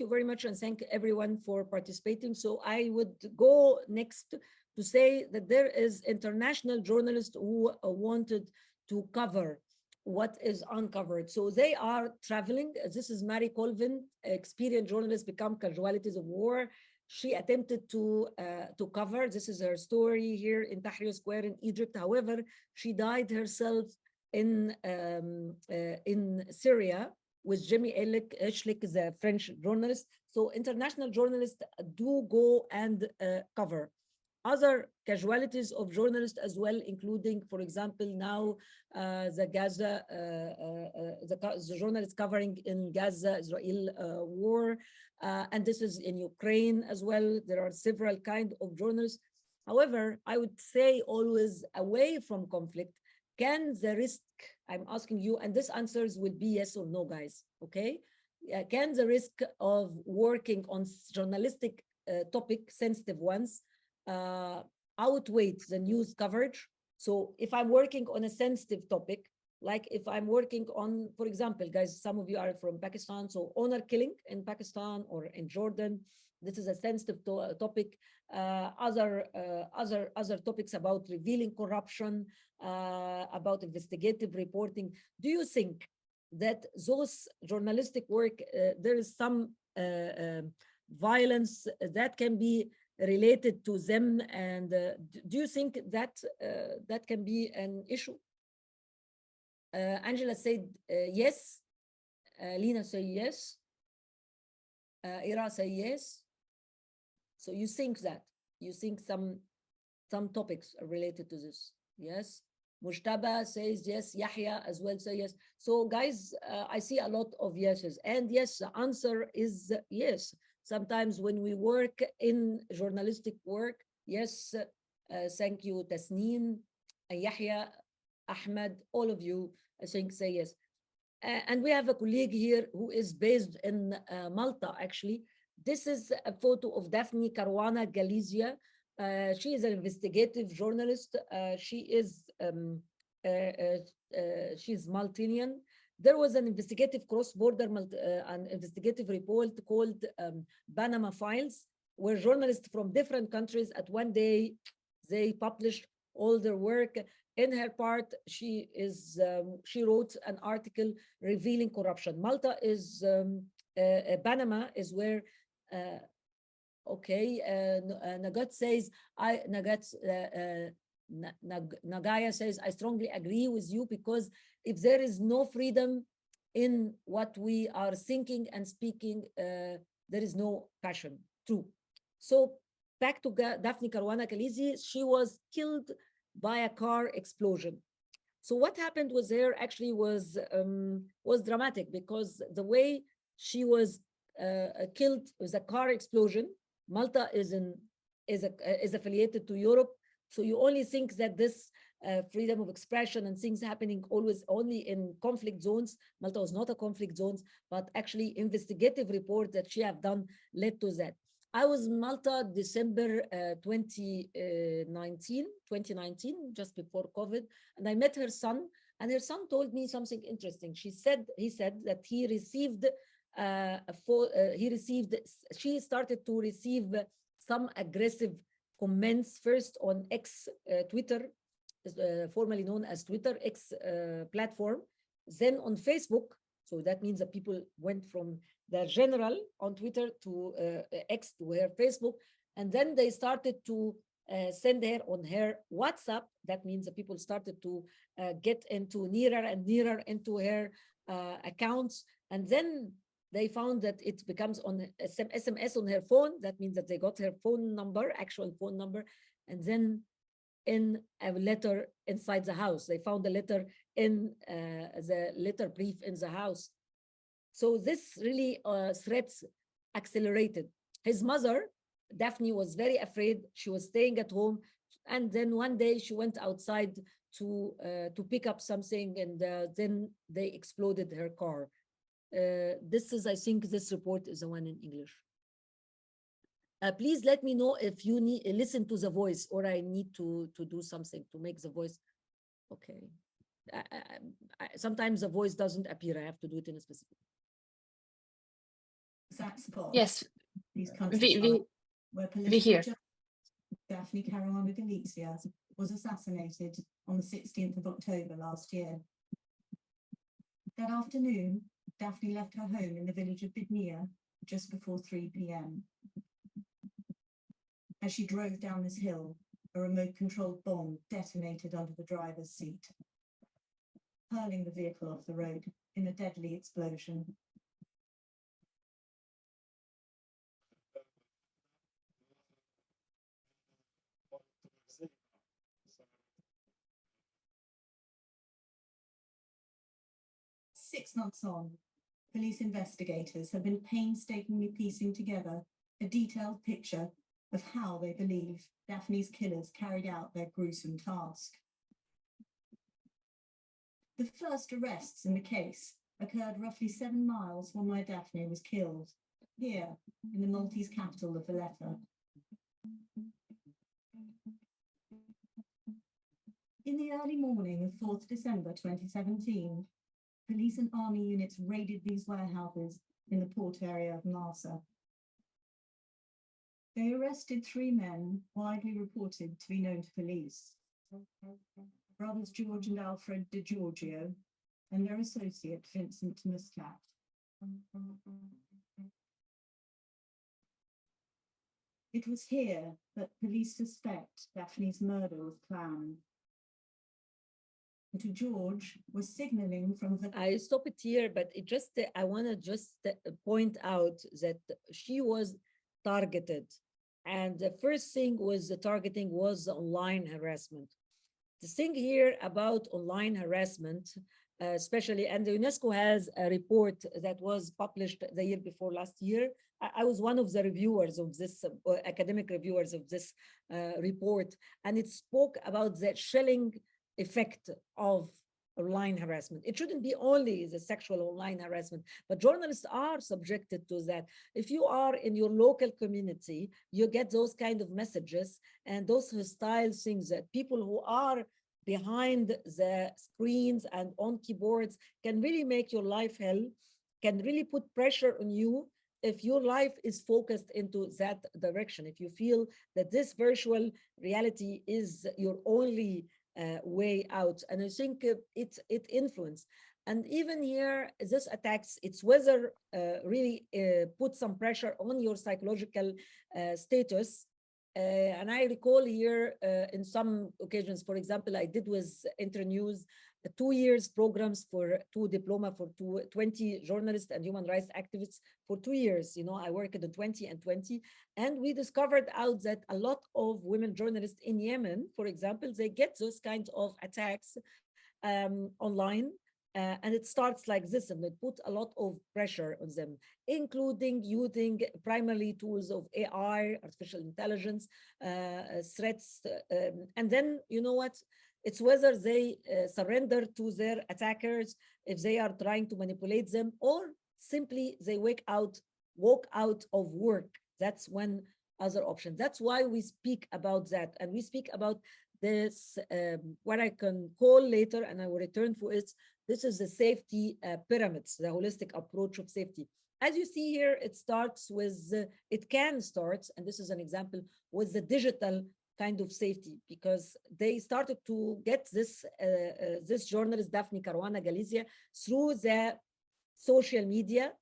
you very much and thank everyone for participating. So I would go next to say that there is international journalists who wanted to cover what is uncovered. So they are traveling. This is Mary Colvin, experienced journalist, become casualties of war. She attempted to cover. This is her story here in Tahrir Square in Egypt. However, she died herself in Syria with Jimmy Eshlik, the French journalist. So international journalists do go and cover other casualties of journalists as well, including, for example, now the Gaza, the journalists covering in Gaza-Israel war, and this is in Ukraine as well. There are several kinds of journalists. However, I would say always away from conflict. Can the risk, I'm asking you, and this answers will be yes or no, guys, okay? Can the risk of working on journalistic topic, sensitive ones, outweigh the news coverage? So if I'm working on a sensitive topic, like if I'm working on, for example, guys, some of you are from Pakistan, so honor killing in Pakistan or in Jordan, this is a sensitive topic. Other topics about revealing corruption, about investigative reporting. Do you think that those journalistic work, there is some violence that can be related to them? And do you think that that can be an issue? Angela said yes. Lena said yes. Ira said yes. So you think some topics are related to this? Yes. Mujtaba says yes. Yahya as well says yes. So guys, I see a lot of yeses. And yes, the answer is yes. Sometimes when we work in journalistic work, yes, thank you, Tasneem, Yahya, Ahmed, all of you, I think, say yes. And we have a colleague here who is based in Malta, actually. This is a photo of Daphne Caruana Galizia. She is an investigative journalist. She's Maltinian. there was an investigative cross-border an investigative report called Panama Files, where journalists from different countries at one day, they published all their work. In her part, she wrote an article revealing corruption. Malta is, Panama is where, Nagat says, Nagaya says, I strongly agree with you, because if there is no freedom in what we are thinking and speaking, there is no passion. True. So back to Daphne Caruana Galizia, she was killed by a car explosion. So what happened with her actually was dramatic, because the way she was killed was a car explosion. Malta is affiliated to Europe, so you only think that this freedom of expression and things happening always only in conflict zones. Malta was not a conflict zone, but actually investigative report that she have done led to that. I was in Malta December 2019, just before COVID, and I met her son, and her son told me something interesting. He said that he received she started to receive some aggressive comments, first on X, Twitter, formerly known as Twitter, X platform, then on Facebook. So that means that people went from the general on Twitter to X to her Facebook, and then they started to send her on her WhatsApp. That means that people started to get into nearer and nearer into her accounts, and then they found that it becomes on SMS on her phone. That means that they got her phone number, actual phone number, and then in a letter inside the house. They found the letter in the letter brief in the house. So this really threats accelerated. His mother, Daphne, was very afraid. She was staying at home, and then one day she went outside to pick up something, and then they exploded her car. This is, I think, this report is the one in English. Please let me know if you need listen to the voice, or I need to do something to make the voice. Okay. Sometimes the voice doesn't appear. I have to do it in a specific. Yes, we hear. Daphne Caruana Galizia was assassinated on the 16th of October last year. That afternoon, Daphne left her home in the village of Bidnia just before 3 p.m. As she drove down this hill, a remote-controlled bomb detonated under the driver's seat, hurling the vehicle off the road in a deadly explosion. Six months on, police investigators have been painstakingly piecing together a detailed picture of how they believe Daphne's killers carried out their gruesome task. The first arrests in the case occurred roughly 7 miles from where Daphne was killed, here in the Maltese capital of Valletta. In the early morning of 4th December 2017, police and army units raided these warehouses in the port area of Marsa. They arrested 3 men widely reported to be known to police: brothers George and Alfred De Giorgio and their associate Vincent Muscat. It was here that police suspect Daphne's murder was planned. To George was signaling from the... I stop it here, but it just, I want to just point out that she was targeted. And the first thing was the targeting was online harassment. The thing here about online harassment, especially, and the UNESCO has a report that was published the year before last year. I was one of the reviewers of this, academic reviewers of this report, and it spoke about the chilling effect of online harassment. It shouldn't be only the sexual online harassment, but journalists are subjected to that. If you are in your local community, you get those kind of messages and those hostile things that people who are behind the screens and on keyboards can really make your life hell, can really put pressure on you if your life is focused into that direction, if you feel that this virtual reality is your only way out. And I think it influences. And even here, this attacks, it's whether really put some pressure on your psychological status. And I recall here in some occasions, for example, I did with Internews 2 years programs for 2 diploma for 20 journalists and human rights activists for 2 years. You know, I worked at the 20 and 20, and we discovered out that a lot of women journalists in Yemen, for example, they get those kinds of attacks online. And it starts like this, and it put a lot of pressure on them, including using primarily tools of AI, artificial intelligence, threats. And then, you know what? It's whether they surrender to their attackers, if they are trying to manipulate them, or simply they walk out of work. That's one other option. That's why we speak about that. And we speak about this, what I can call later, and I will return for it. This is the safety pyramids, the holistic approach of safety. As you see here, it starts with, it can start, and this is an example, with the digital kind of safety, because they started to get this, this journalist, Daphne Caruana Galizia, through the social media,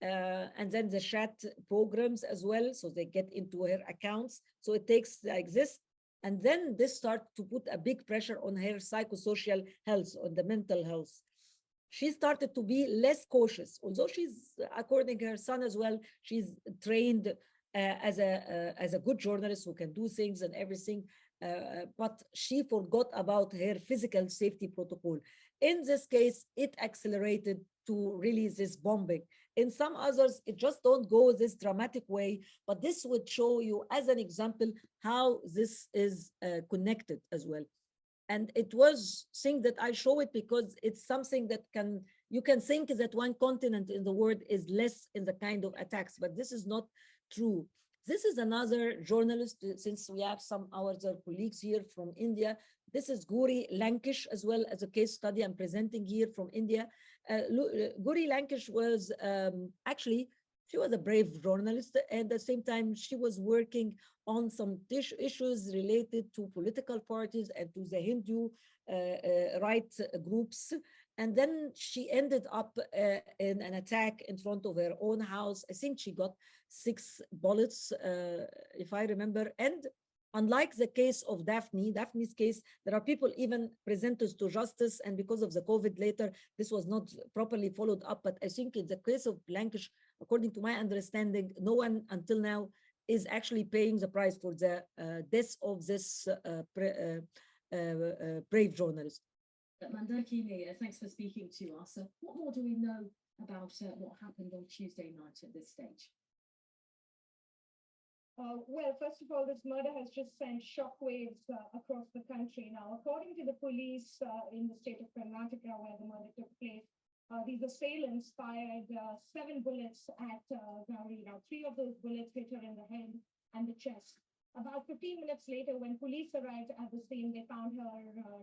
and then the chat programs as well. So they get into her accounts. So it takes like this. And then this starts to put a big pressure on her psychosocial health, on the mental health. She started to be less cautious, although she's, according to her son as well, she's trained as a good journalist who can do things and everything, but she forgot about her physical safety protocol. In this case, it accelerated to really this bombing. In some others, it just don't go this dramatic way, but this would show you as an example how this is connected as well. And it was thing that I show it because it's something that you can think that one continent in the world is less in the kind of attacks, but this is not true. This is another journalist, since we have some our colleagues here from India. This is Gauri Lankish, as well as a case study I'm presenting here from India. Gauri Lankish was actually, she was a brave journalist, and at the same time, she was working on some issues related to political parties and to the Hindu rights groups. And then she ended up in an attack in front of her own house. I think she got 6 bullets, if I remember. And unlike the case of Daphne's case, there are people even presented to justice, and because of the COVID later, this was not properly followed up. But I think in the case of Lankish, according to my understanding, no one until now is actually paying the price for the death of this brave journalist. Mandakini, thanks for speaking to us. What more do we know about what happened on Tuesday night at this stage? Well, first of all, this murder has just sent shockwaves across the country. Now, according to the police in the state of Karnataka, where the murder took place, these assailants fired 7 bullets at Gauri. Now, 3 of those bullets hit her in the head and the chest. About 15 minutes later, when police arrived at the scene, they found her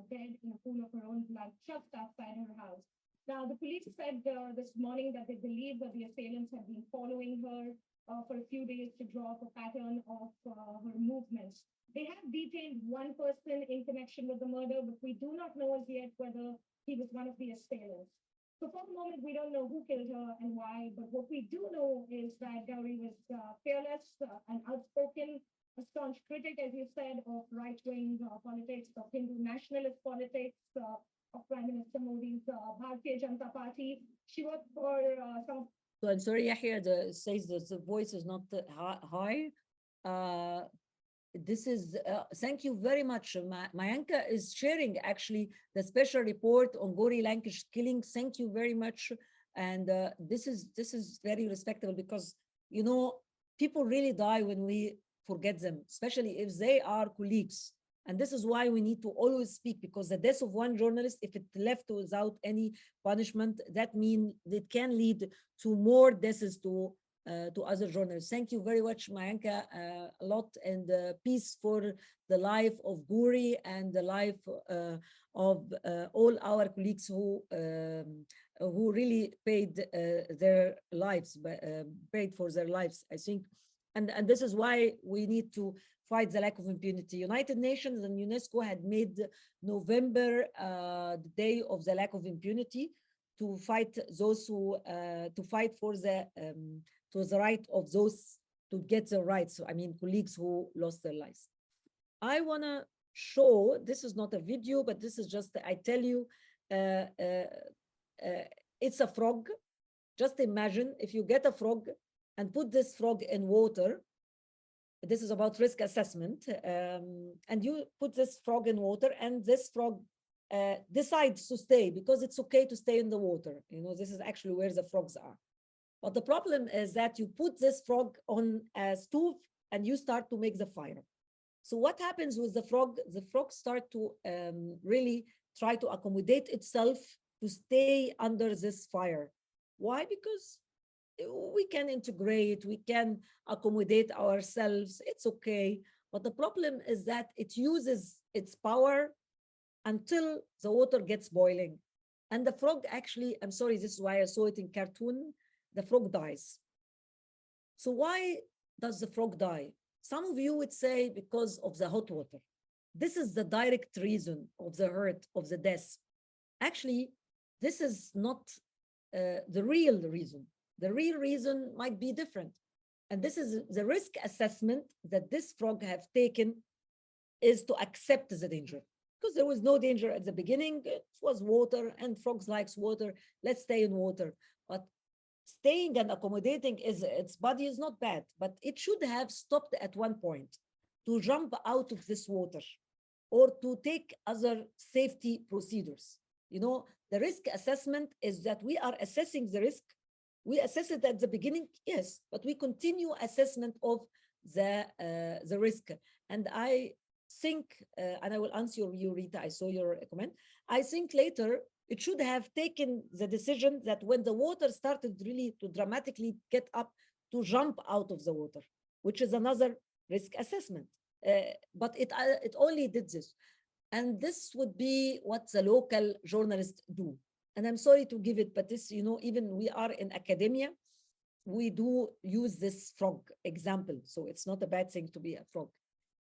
dead in a pool of her own blood just outside her house. Now, the police said this morning that they believe that the assailants had been following her for a few days to draw up a pattern of her movements. They have detained 1 person in connection with the murder, but we do not know as yet whether he was one of the assailants. So for the moment, we don't know who killed her and why, but what we do know is that Gauri was fearless and outspoken, a staunch critic, as you said, of right-wing politics, of Hindu nationalist politics, of Prime Minister Modi's Bharatiya Janata Party. She worked for some. So I'm sorry, Yahya, says that the voice is not high. This is, thank you very much. Mayanka is sharing actually the special report on Gauri Lankish killing. Thank you very much. And this is very respectable because, you know, people really die when we forget them, especially if they are colleagues. And this is why we need to always speak, because the death of one journalist, if it left without any punishment, that means it can lead to more deaths to to other journalists. Thank you very much, Mayanka, a lot, and peace for the life of Guri and the life of all our colleagues who really paid their lives, paid for their lives, I think. And this is why we need to fight the lack of impunity. United Nations and UNESCO had made November the day of the lack of impunity to fight those who, to fight for the right of those to get their rights. I mean, colleagues who lost their lives. I want to show, this is not a video, but this is just, I tell you, it's a frog. Just imagine if you get a frog and put this frog in water. This is about risk assessment. And you put this frog in water, and this frog decides to stay because it's okay to stay in the water. You know, this is actually where the frogs are. But the problem is that you put this frog on a stove and you start to make the fire. So what happens with the frog? The frog start to really try to accommodate itself to stay under this fire. Why? Because we can integrate, we can accommodate ourselves, it's okay. But the problem is that it uses its power until the water gets boiling. And the frog actually, I'm sorry, this is why I saw it in cartoon, the frog dies. So why does the frog die? Some of you would say because of the hot water. This is the direct reason of the hurt, of the death. Actually, this is not the real reason. The real reason might be different. And this is the risk assessment that this frog have taken is to accept the danger. Because there was no danger at the beginning. It was water and frogs likes water. Let's stay in water. But staying and accommodating its body is not bad, but it should have stopped at one point to jump out of this water or to take other safety procedures. You know, the risk assessment is that we are assessing the risk. We assess it at the beginning, yes, but we continue assessment of the risk. And I think, and I will answer you, Rita, I saw your comment. I think later it should have taken the decision that when the water started really to dramatically get up, to jump out of the water, which is another risk assessment. But it only did this. And this would be what the local journalists do. And I'm sorry to give it, but this, you know, even we are in academia, we do use this frog example. So it's not a bad thing to be a frog,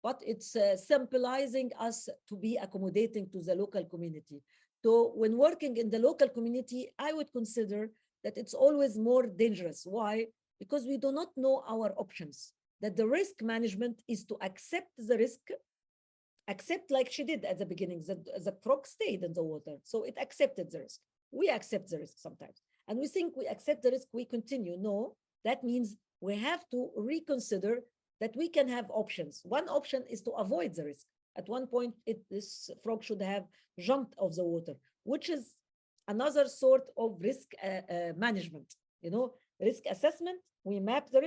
but it's symbolizing us to be accommodating to the local community. So when working in the local community, I would consider that it's always more dangerous. Why? Because we do not know our options, that the risk management is to accept the risk, accept like she did at the beginning, the frog stayed in the water. So it accepted the risk. We accept the risk sometimes. And we think we accept the risk, we continue. No, that means we have to reconsider that we can have options. One option is to avoid the risk. At one point, this frog should have jumped off the water, which is another sort of risk management. You know, risk assessment, we map the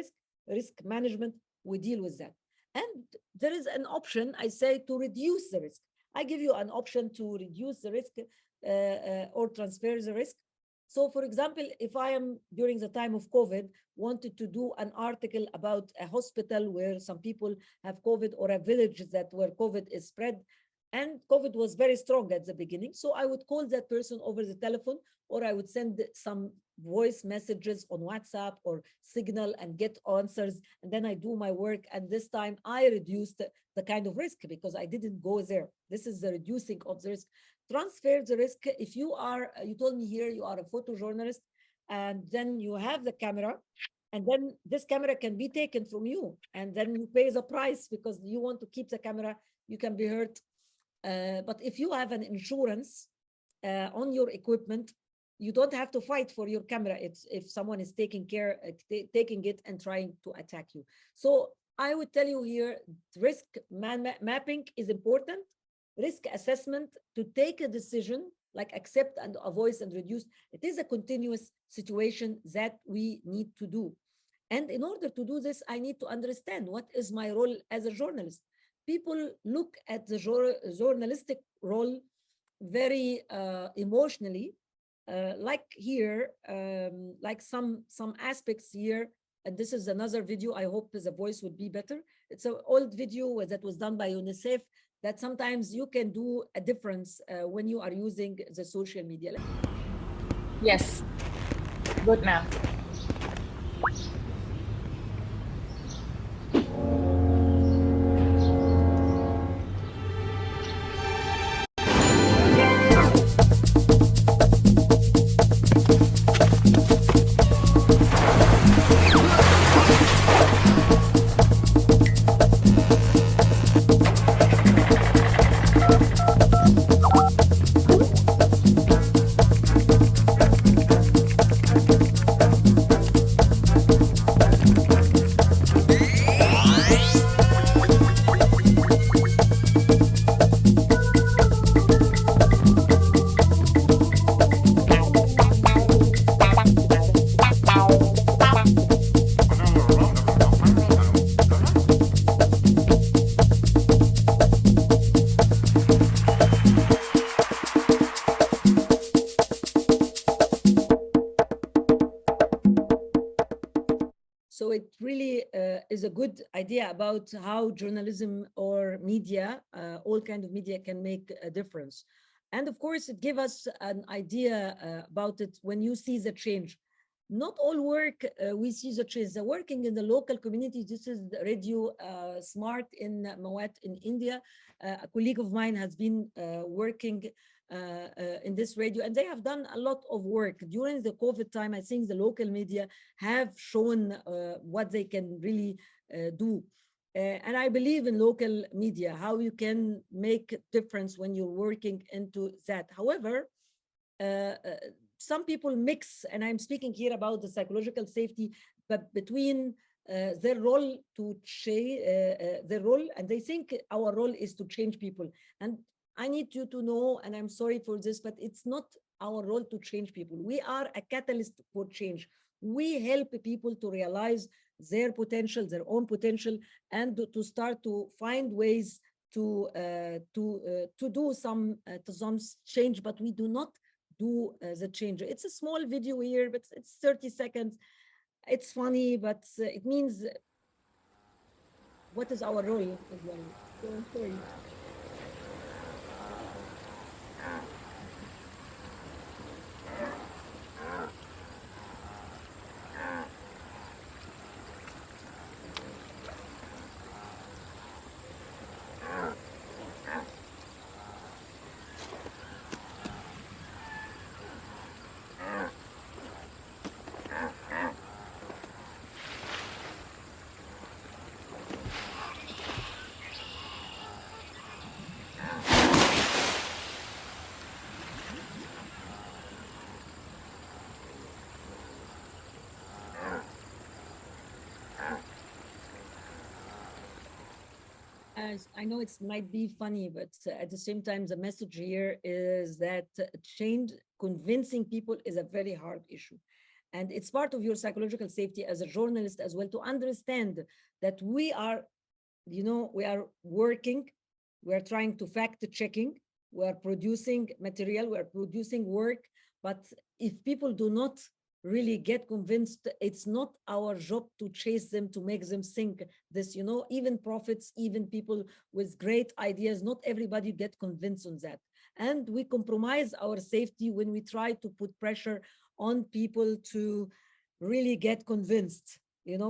risk management, we deal with that. And there is an option, I say, to reduce the risk. I give you an option to reduce the risk or transfer the risk. So for example, if I am during the time of COVID, wanted to do an article about a hospital where some people have COVID or a village where COVID is spread, and COVID was very strong at the beginning. So I would call that person over the telephone, or I would send some voice messages on WhatsApp or Signal and get answers. And then I do my work. And this time I reduced the kind of risk because I didn't go there. This is the reducing of the risk. Transfer the risk. If you are, you told me here, you are a photojournalist, and then you have the camera, and then this camera can be taken from you, and then you pay the price because you want to keep the camera, you can be hurt. But if you have an insurance on your equipment, you don't have to fight for your camera. It's if someone is taking it and trying to attack you. So I would tell you here, risk mapping is important. Risk assessment, to take a decision like accept and avoid and reduce, it is a continuous situation that we need to do. And in order to do this, I need to understand what is my role as a journalist. People look at the journalistic role very emotionally, like here, like some aspects here And this is another video. I hope the voice would be better. It's an old video that was done by UNICEF, that sometimes you can do a difference when you are using the social media. Yes, good now. So it really is a good idea about how journalism or media, all kind of media, can make a difference. And of course, it gives us an idea about it when you see the change. Not all work, we see the change. The working in the local community, this is Radio Smart in Mawat in India. A colleague of mine has been working in this radio, and they have done a lot of work during the COVID time. I think the local media have shown what they can really do. And I believe in local media, how you can make a difference when you're working into that. However, some people mix, and I'm speaking here about the psychological safety, but between their role to change their role, and they think our role is to change people. And I need you to know, and I'm sorry for this, but it's not our role to change people. We are a catalyst for change. We help people to realize their potential, their own potential, and to start to find ways to do some change, but we do not do the change. It's a small video here, but it's 30 seconds. It's funny, but it means what is our role as well. So I'm sorry. As I know it might be funny, but at the same time, the message here is that change, convincing people is a very hard issue. And it's part of your psychological safety as a journalist as well to understand that we are, we are working, we are trying to fact checking, we are producing material, we are producing work. But if people do not really get convinced, it's not our job to chase them, to make them think this, even prophets, even people with great ideas, not everybody get convinced on that. And we compromise our safety when we try to put pressure on people to really get convinced,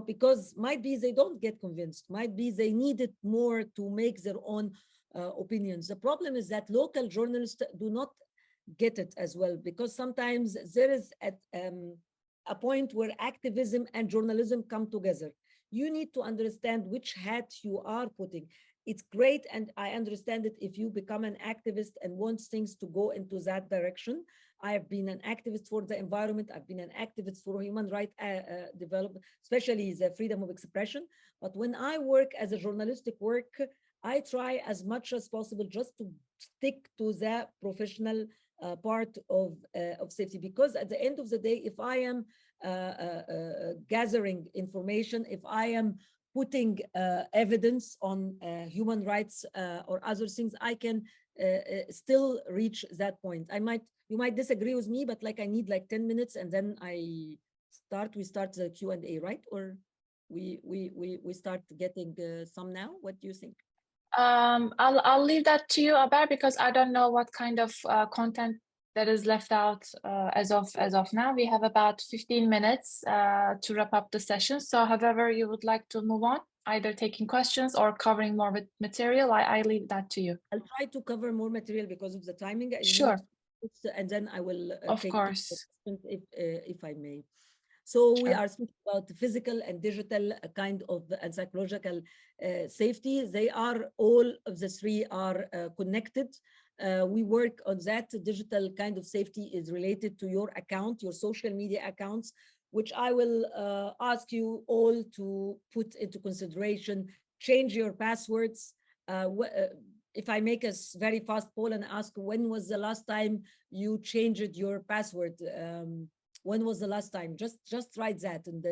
because might be they don't get convinced, might be they need it more to make their own opinions. The problem is that local journalists do not get it as well, because sometimes there is a point where activism and journalism come together. You need to understand which hat you are putting. It's great, and I understand it if you become an activist and want things to go into that direction. I have been an activist for the environment. I've been an activist for human rights development, especially the freedom of expression. But when I work as a journalistic work, I try as much as possible just to stick to the professional part of safety, because at the end of the day, if I am gathering information, if I am putting evidence on human rights or other things, I can still reach that point. You might disagree with me, but I need 10 minutes and then we start the Q&A, right? Or we start getting some now? What do you think? I'll leave that to you, Abeer, because I don't know what kind of content that is left out as of now. We have about 15 minutes to wrap up the session. So however you would like to move on, either taking questions or covering more with material, I leave that to you. I'll try to cover more material because of the timing. Sure. And then I will Of take course. questions if I may. So we are speaking about physical and digital kind of and psychological safety. They are all of the three are connected. We work on that. Digital kind of safety is related to your account, your social media accounts, which I will ask you all to put into consideration. Change your passwords. If I make a very fast poll and ask, when was the last time you changed your password? When was the last time? Just write that in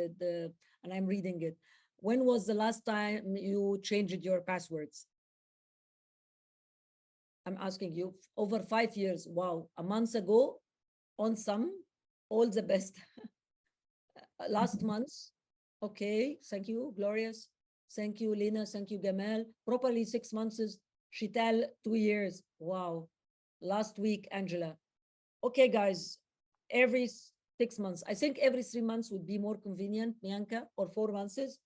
and I'm reading it. When was the last time you changed your passwords? I'm asking you. Over 5 years. Wow. A month ago, on some, all the best. Last month. Okay. Thank you, Glorious. Thank you, Lena. Thank you, Gamal. Properly 6 months. Shital, 2 years. Wow. Last week, Angela. Okay, guys. Every 6 months. I think every 3 months would be more convenient, Bianca, or 4 months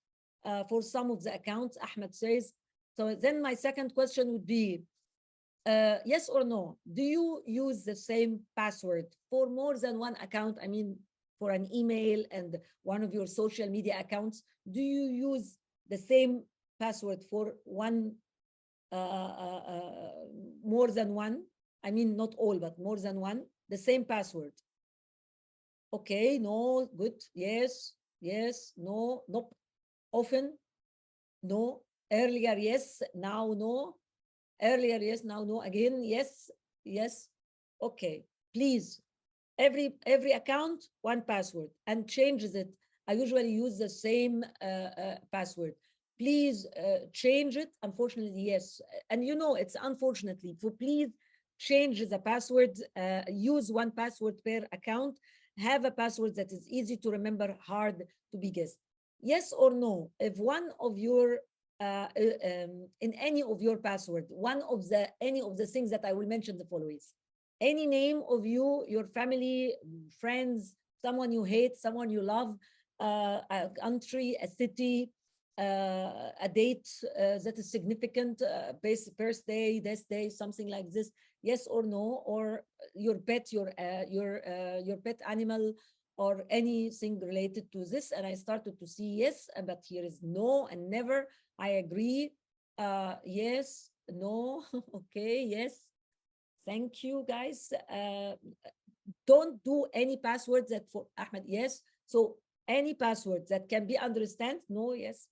for some of the accounts, Ahmed says. So then my second question would be, yes or no? Do you use the same password for more than one account? I mean, for an email and one of your social media accounts, do you use the same password for one, more than one? I mean, not all, but more than one, the same password. Okay, no, good, yes, yes, no, nope. Often, no. Earlier, yes, now, no. Earlier, yes, now, no. Again, yes, yes. Okay, please, every account, one password, and changes it. I usually use the same password. Please change it. Unfortunately, yes. And you know, it's unfortunately, so please change the password, use one password per account. Have a password that is easy to remember, hard to be guessed. Yes or no? If one of your in any of your password, any of the things that I will mention the following: any name of you, your family, friends, someone you hate, someone you love, a country, a city, a date that is significant, birthday, death day, something like this. Yes or no? Or your pet, your pet animal, or anything related to this. And I started to see yes, but here is no and never. I agree. Yes, no. Okay, yes. Thank you, guys. Don't do any passwords that for Ahmed. Yes. So any password that can be understood. No. Yes.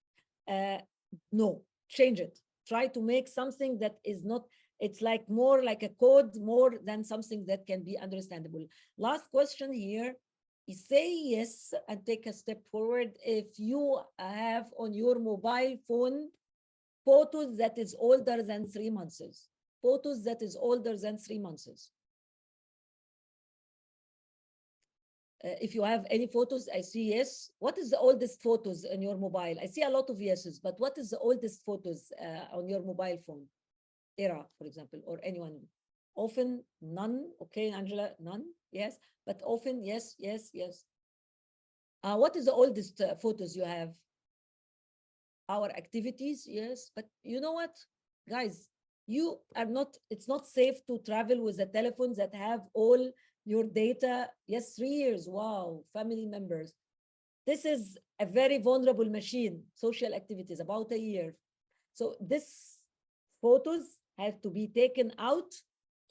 No. Change it. Try to make something that is not. It's like more like a code, more than something that can be understandable. Last question here. Say yes and take a step forward if you have on your mobile phone photos that is older than 3 months. Photos that is older than 3 months. If you have any photos, I see yes. What is the oldest photos on your mobile? I see a lot of yeses, but what is the oldest photos on your mobile phone? Era, for example, or anyone. Often, none. Okay, Angela, none. Yes, but often, yes, yes, yes. What is the oldest photos you have? Our activities, yes. But you know what, guys? You are not, it's not safe to travel with the telephones that have all your data. Yes, 3 years. Wow, family members. This is a very vulnerable machine. Social activities, about a year. So this photos have to be taken out,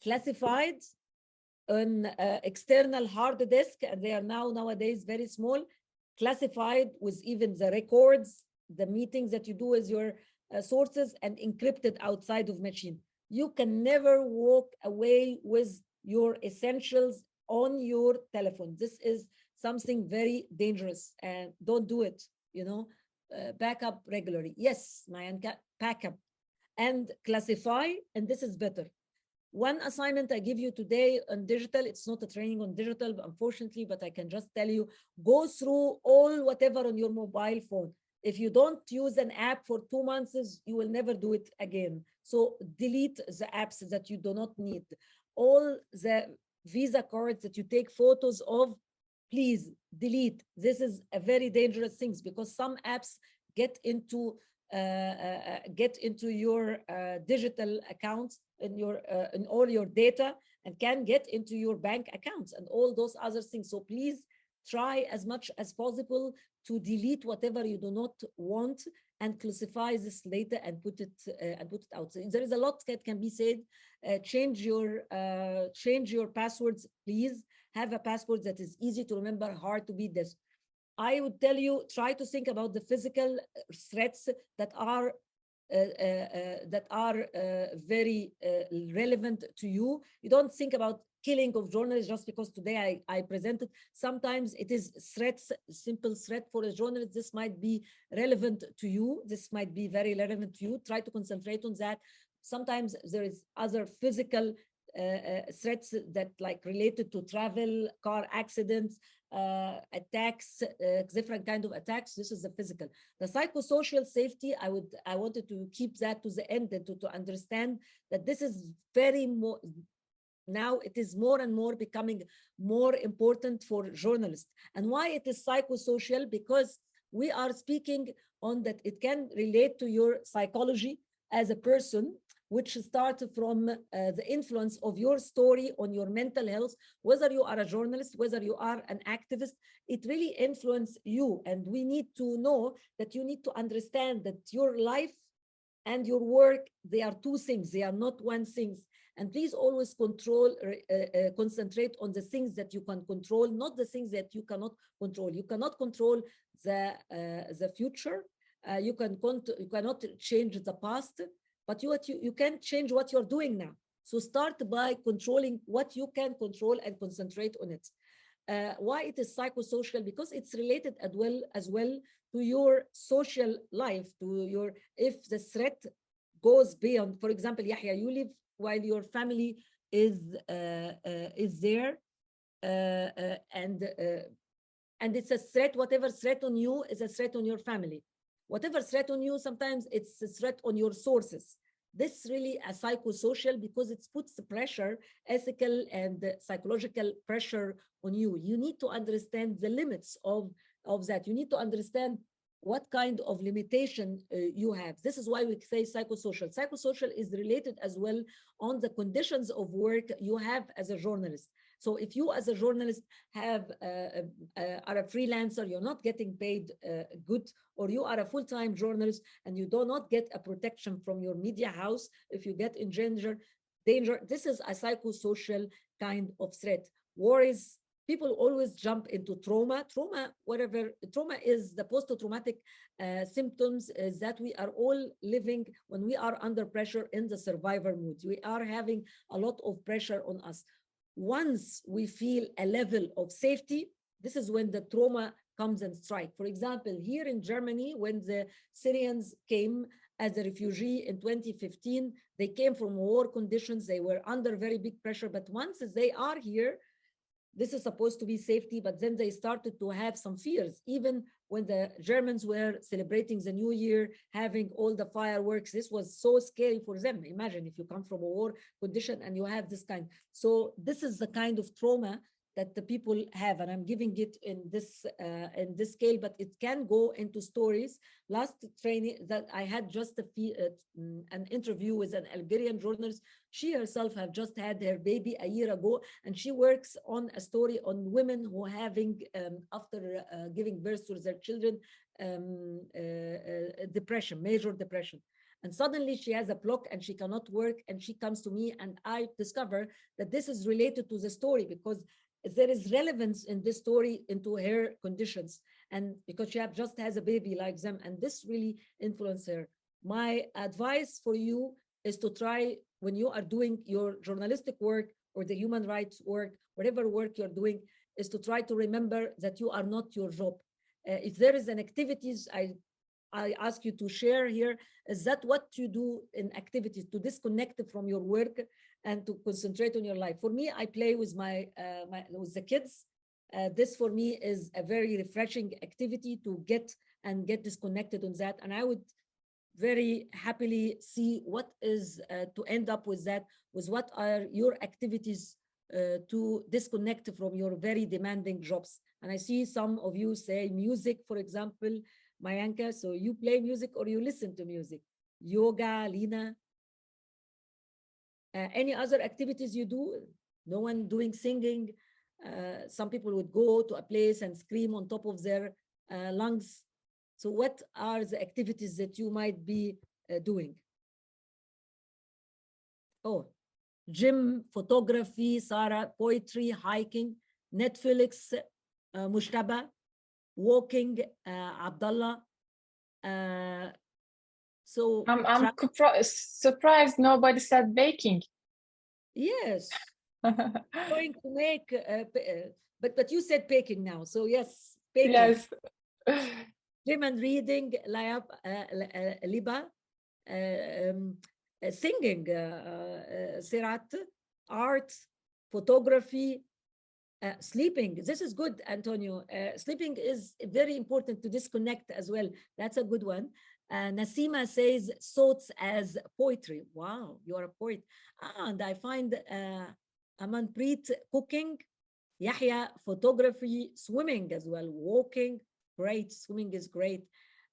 classified on external hard disk, and they are nowadays very small, classified with even the records, the meetings that you do with your sources, and encrypted outside of machine. You can never walk away with your essentials on your telephone. This is something very dangerous, and don't do it. You know, back up regularly. Yes, Mayanka, back up and classify, and this is better. One assignment I give you today on digital, it's not a training on digital, unfortunately, but I can just tell you, go through all whatever on your mobile phone. If you don't use an app for 2 months, you will never do it again. So delete the apps that you do not need. All the Visa cards that you take photos of, please delete. This is a very dangerous thing because some apps get into your digital accounts in all your data and can get into your bank accounts and all those other things. So please try as much as possible to delete whatever you do not want and classify this later and put it out. So there is a lot that can be said. Change your passwords, please. Have a password that is easy to remember, hard to beat this. I would tell you, try to think about the physical threats that are very relevant to you. You don't think about killing of journalists just because today I presented. Sometimes it is threats, simple threat for a journalist. This might be relevant to you. This might be very relevant to you. Try to concentrate on that. Sometimes there is other physical threats that like related to travel, car accidents, attacks, different kind of attacks. This is the physical. The psychosocial safety, I wanted to keep that to the end and to understand that this is very more, now it is more and more becoming more important for journalists. And why it is psychosocial? Because we are speaking on that it can relate to your psychology as a person, which starts from the influence of your story on your mental health, whether you are a journalist, whether you are an activist, it really influences you. And we need to know that you need to understand that your life and your work, they are two things, they are not one thing. And please always concentrate on the things that you can control, not the things that you cannot control. You cannot control the future. You cannot change the past, but you can change what you're doing now. So start by controlling what you can control and concentrate on it. Why it is psychosocial? Because it's related as well to your social life, to your, if the threat goes beyond, for example, Yahya, you live while your family is there, and it's a threat. Whatever threat on you is a threat on your family. Whatever threat on you, sometimes it's a threat on your sources. This really a psychosocial because it puts the pressure, ethical and psychological pressure on you. You need to understand the limits of that. You need to understand what kind of limitation you have. This is why we say psychosocial. Psychosocial is related as well on the conditions of work you have as a journalist. So if you as a journalist are a freelancer, you're not getting paid good, or you are a full-time journalist and you do not get a protection from your media house, if you get in danger, this is a psychosocial kind of threat. Worries, people always jump into trauma. Trauma is the post-traumatic symptoms that we are all living when we are under pressure in the survivor mood. We are having a lot of pressure on us. Once we feel a level of safety, this is when the trauma comes and strike. For example, here in Germany, when the Syrians came as a refugee in 2015, they came from war conditions. They were under very big pressure. But once they are here, this is supposed to be safety, but then they started to have some fears. Even when the Germans were celebrating the New Year, having all the fireworks, this was so scary for them. Imagine if you come from a war condition and you have this kind. So this is the kind of trauma that the people have, and I'm giving it in this scale, but it can go into stories. Last training that I had just an interview with an Algerian journalist. She herself have just had her baby a year ago, and she works on a story on women who having, after giving birth to their children, depression, major depression. And suddenly she has a block and she cannot work, and she comes to me, and I discover that this is related to the story because there is relevance in this story into her conditions, and because she just has a baby like them, and this really influences her. My advice for you is to try, when you are doing your journalistic work or the human rights work, whatever work you're doing, is to try to remember that you are not your job. If there is an activities, I ask you to share here, is that what you do in activities to disconnect from your work and to concentrate on your life? For me, I play with with the kids. This for me is a very refreshing activity to get and get disconnected on that. And I would very happily see what is to end up with that, with what are your activities to disconnect from your very demanding jobs. And I see some of you say music, for example, Mayanka. So you play music or you listen to music? Yoga, Lina? Any other activities you do? No one doing singing? Some people would go to a place and scream on top of their lungs. So what are the activities that you might be doing? Oh, gym, photography, Sarah, poetry, hiking, Netflix, Mushtaba, walking, Abdullah. So I'm surprised nobody said baking. Yes, going to make, but you said baking now, so yes, baking. Yes. Gym and reading, Liba, singing, Sirat, art, photography, sleeping. This is good, Antonio. Sleeping is very important to disconnect as well. That's a good one. Nasima says thoughts as poetry. Wow, you are a poet. And I find Amanpreet cooking, Yahya photography, swimming as well, walking. Great, swimming is great.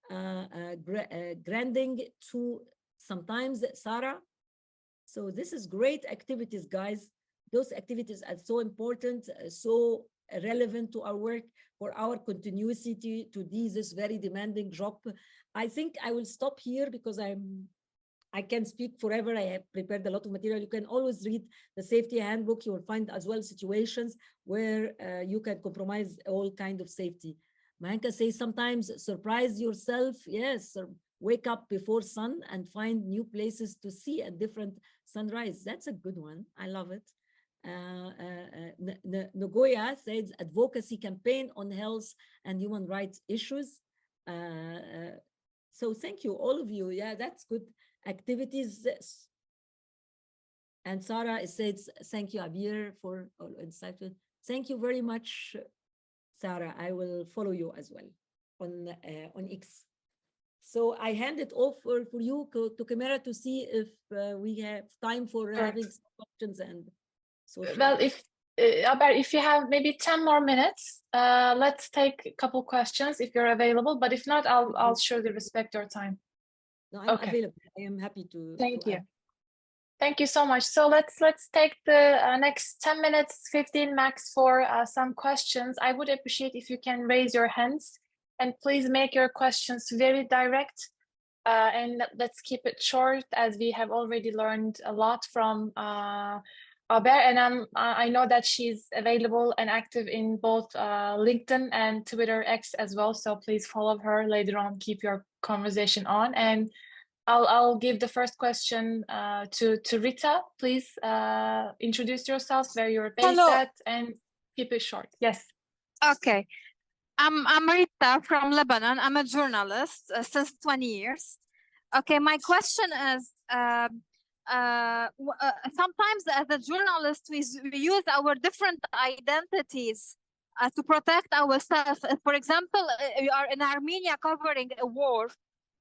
Grinding to sometimes Sarah. So this is great activities, guys. Those activities are so important, so relevant to our work, for our continuity to do this very demanding job. I think I will stop here because I can speak forever. I have prepared a lot of material. You can always read the safety handbook. You will find as well situations where you can compromise all kind of safety. Mayanka says sometimes surprise yourself. Yes, wake up before sun and find new places to see a different sunrise. That's a good one. I love it. Nagoya says advocacy campaign on health and human rights issues. So thank you, all of you. Yeah, that's good activities. And Sarah says, thank you, Abeer, for all insight. Thank you very much, Sarah. I will follow you as well on X. So I hand it off for you to camera to see if we have time for having some questions and social. Well, if you have maybe 10 more minutes, let's take a couple questions if you're available. But if not, I'll surely respect your time. No, I'm available. I am happy to. Thank you. Thank you so much. So let's take the next 10 minutes, 15 max for some questions. I would appreciate if you can raise your hands, and please make your questions very direct. And let's keep it short, as we have already learned a lot from Abeer, and I know that she's available and active in both LinkedIn and Twitter X as well. So please follow her later on. Keep your conversation on, and I'll give the first question to Rita. Please introduce yourself, where you're based at, and keep it short. Yes. Okay. I'm Rita from Lebanon. I'm a journalist since 20 years. Okay, my question is, sometimes as a journalist, we use our different identities to protect ourselves. For example, we are in Armenia covering a war.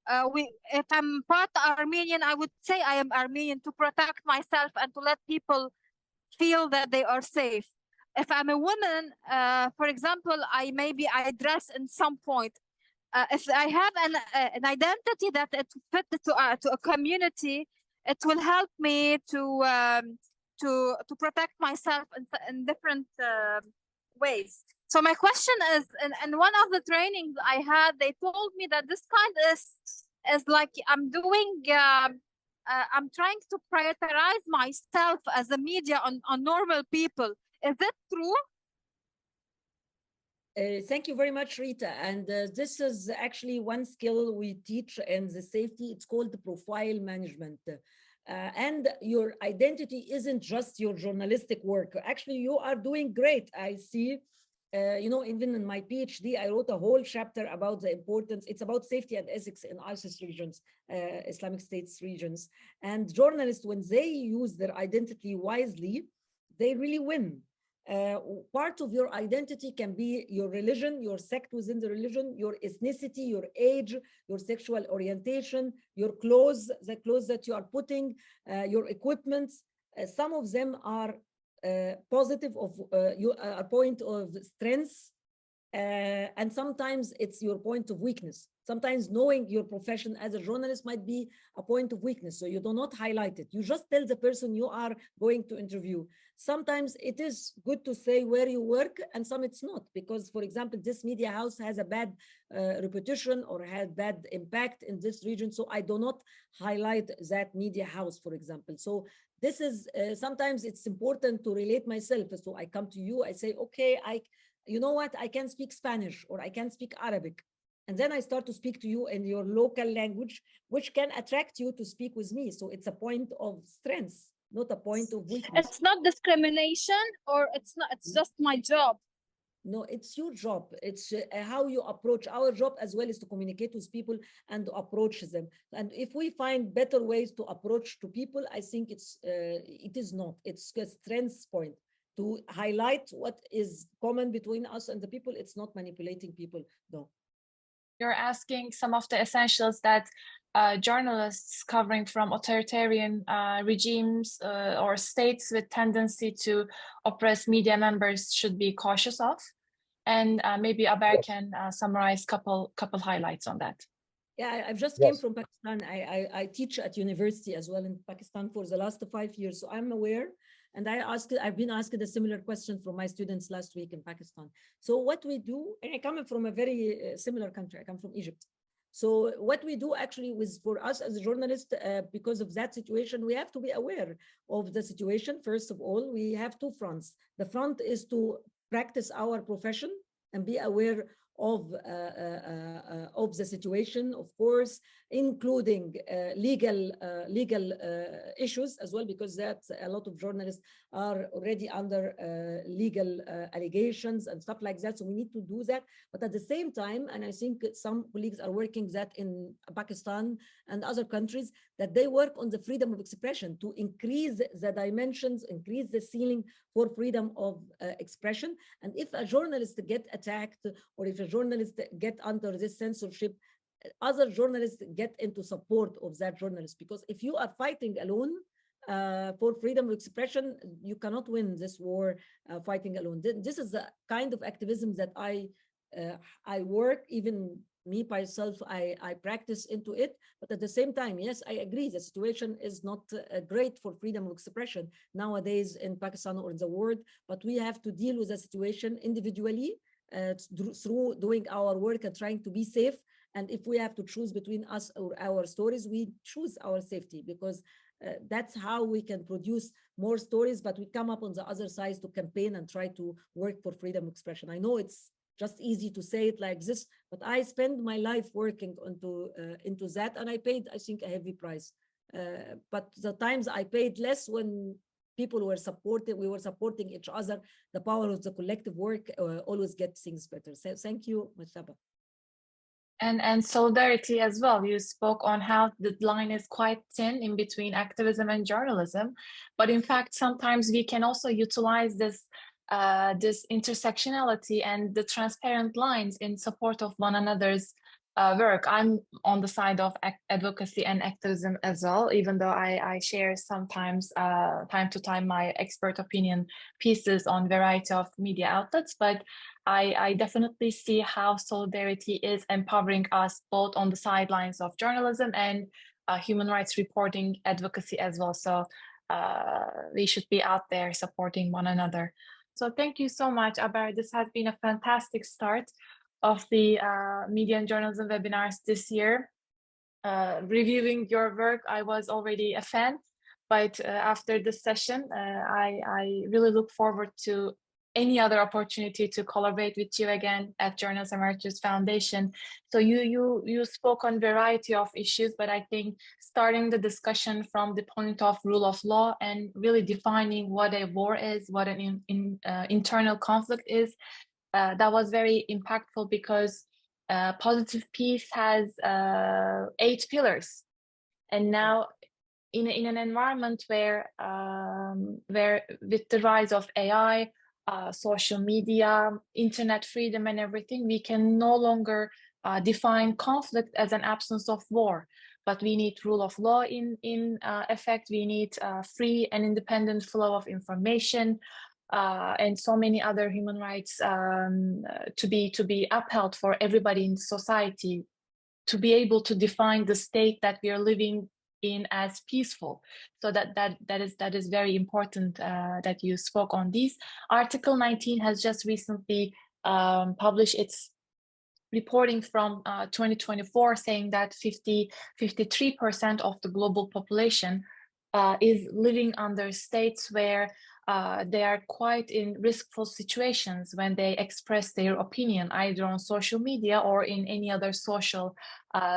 If I'm part Armenian, I would say I am Armenian to protect myself and to let people feel that they are safe. If I'm a woman, for example, I dress in some point. If I have an identity that it fit to a community, it will help me to protect myself in different ways. So my question is, in one of the trainings I had, they told me that this kind is like I'm doing. I'm trying to prioritize myself as a media on normal people. Is it true? Thank you very much, Rita. And this is actually one skill we teach in the safety. It's called the profile management. And your identity isn't just your journalistic work. Actually, you are doing great. I see, even in my PhD, I wrote a whole chapter about the importance. It's about safety and ethics in ISIS regions, Islamic States regions. And journalists, when they use their identity wisely, they really win. Part of your identity can be your religion, your sect within the religion, your ethnicity, your age, your sexual orientation, your clothes, the clothes that you are putting, your equipments. Some of them are positive of a point of strength, and sometimes it's your point of weakness. Sometimes knowing your profession as a journalist might be a point of weakness, so you do not highlight it. You just tell the person you are going to interview. Sometimes it is good to say where you work, and some it's not, because, for example, this media house has a bad reputation or had bad impact in this region, so I do not highlight that media house, for example. So this is sometimes it's important to relate myself. So I come to you, I say, okay, you know what, I can speak Spanish or I can speak Arabic. And then I start to speak to you in your local language, which can attract you to speak with me. So it's a point of strength, not a point of weakness. It's not discrimination, or it's just my job. No, it's your job. It's how you approach our job, as well as to communicate with people and to approach them. And if we find better ways to approach to people, I think it is not. It's a strength point to highlight what is common between us and the people. It's not manipulating people, no. You're asking some of the essentials that journalists covering from authoritarian regimes or states with tendency to oppress media members should be cautious of. And maybe Abeer can summarize couple highlights on that. Yeah, I've just came from Pakistan. I teach at university as well in Pakistan for the last 5 years, so I'm aware. And I've been asked a similar question from my students last week in Pakistan. So what we do, and I come from a very similar country, I come from Egypt. So what we do actually for us as a journalist, because of that situation, we have to be aware of the situation. First of all, we have two fronts. The front is to practice our profession and be aware of the situation, of course, including legal issues as well, because that's a lot of journalists are already under legal allegations and stuff like that. So we need to do that. But at the same time, and I think some colleagues are working that in Pakistan and other countries, that they work on the freedom of expression to increase the dimensions, increase the ceiling for freedom of expression. And if a journalist get attacked, or if a journalist get under this censorship, other journalists get into support of that journalist. Because if you are fighting alone for freedom of expression, you cannot win this war fighting alone. This is the kind of activism that I work, even me myself, I practice into it. But at the same time, yes, I agree, the situation is not great for freedom of expression nowadays in Pakistan or in the world, but we have to deal with the situation individually through doing our work and trying to be safe. And if we have to choose between us or our stories, we choose our safety, because that's how we can produce more stories, but we come up on the other side to campaign and try to work for freedom of expression. I know it's just easy to say it like this, but I spend my life working into that, and I paid, I think, a heavy price. But the times I paid less, when people were supported, we were supporting each other, the power of the collective work always gets things better. So thank you, Mashaba. And solidarity as well. You spoke on how the line is quite thin in between activism and journalism, but in fact, sometimes we can also utilize this intersectionality and the transparent lines in support of one another's work. I'm on the side of advocacy and activism as well, even though I share sometimes time to time my expert opinion pieces on variety of media outlets, but I definitely see how solidarity is empowering us both on the sidelines of journalism and human rights reporting advocacy as well. So we should be out there supporting one another. So thank you so much, Abeer. This has been a fantastic start of the media and journalism webinars this year. Reviewing your work, I was already a fan, but after this session, I really look forward to any other opportunity to collaborate with you again at Journalism Emeritus Foundation. So you spoke on variety of issues, but I think starting the discussion from the point of rule of law and really defining what a war is, what an internal conflict is, that was very impactful, because positive peace has 8 pillars. And now in an environment where with the rise of AI, social media, internet freedom and everything, we can no longer define conflict as an absence of war, but we need rule of law in effect. We need free and independent flow of information, and so many other human rights to be upheld for everybody in society, to be able to define the state that we are living in as peaceful. So that is very important that you spoke on these. Article 19 has just recently published its reporting from 2024, saying that 53% of the global population is living under states where they are quite in riskful situations when they express their opinion, either on social media or in any other social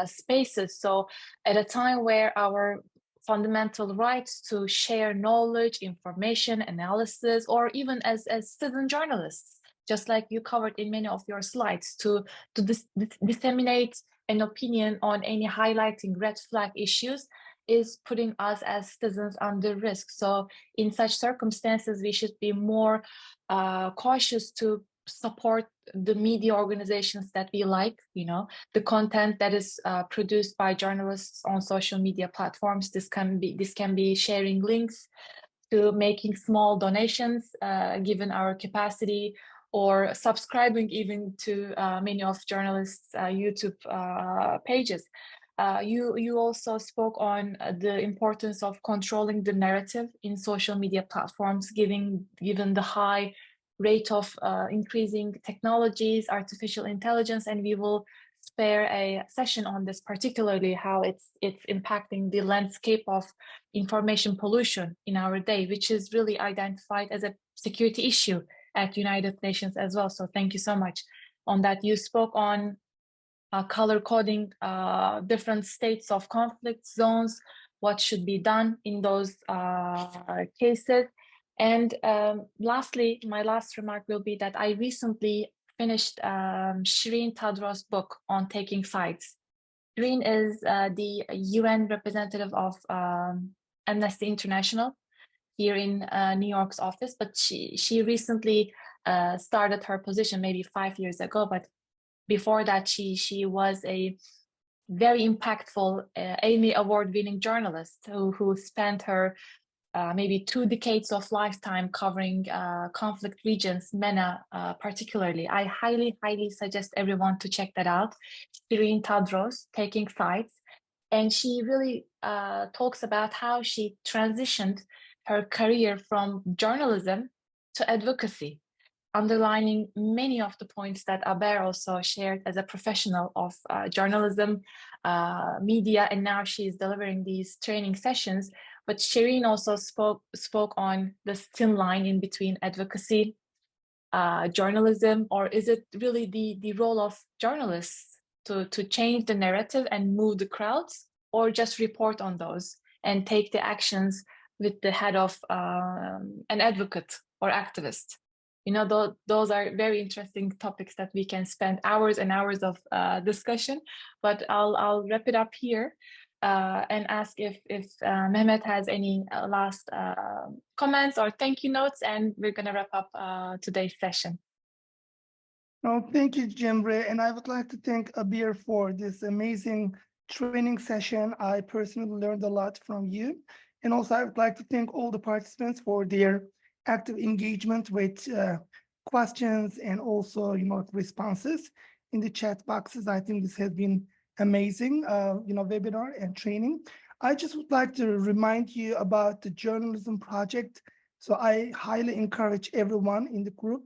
spaces. So at a time where our fundamental rights to share knowledge, information, analysis, or even as citizen journalists, just like you covered in many of your slides, to disseminate an opinion on any highlighting red flag issues, is putting us as citizens under risk. So in such circumstances, we should be more cautious to support the media organizations that we like, the content that is produced by journalists on social media platforms. This can be sharing links, to making small donations given our capacity, or subscribing even to many of journalists' YouTube pages. You also spoke on the importance of controlling the narrative in social media platforms, given the high rate of increasing technologies, artificial intelligence, and we will spare a session on this, particularly how it's impacting the landscape of information pollution in our day, which is really identified as a security issue at United Nations as well. So thank you so much on that. You spoke on color coding different states of conflict zones, what should be done in those cases. And lastly, my last remark will be that I recently finished Shireen Tadros' book on taking sides. Shireen is the UN representative of Amnesty International here in New York's office, but she recently started her position maybe 5 years ago. But before that, she was a very impactful Emmy Award-winning journalist who spent her maybe 2 decades of lifetime covering conflict regions, MENA particularly. I highly suggest everyone to check that out. Shireen Tadros, Taking Sides. And she really talks about how she transitioned her career from journalism to advocacy, underlining many of the points that Abeer also shared as a professional of journalism, media, and now she's delivering these training sessions. But Shireen also spoke on the thin line in between advocacy, journalism, or is it really the role of journalists to change the narrative and move the crowds, or just report on those and take the actions with the head of an advocate or activist? Those are very interesting topics that we can spend hours and hours of discussion, but I'll wrap it up here and ask if Mehmet has any last comments or thank you notes, and we're going to wrap up today's session. No, thank you, Cemre, and I would like to thank Abeer for this amazing training session. I personally learned a lot from you, and also I would like to thank all the participants for their active engagement with questions and also responses in the chat boxes. I think this has been amazing webinar and training. I just would like to remind you about the journalism project. So I highly encourage everyone in the group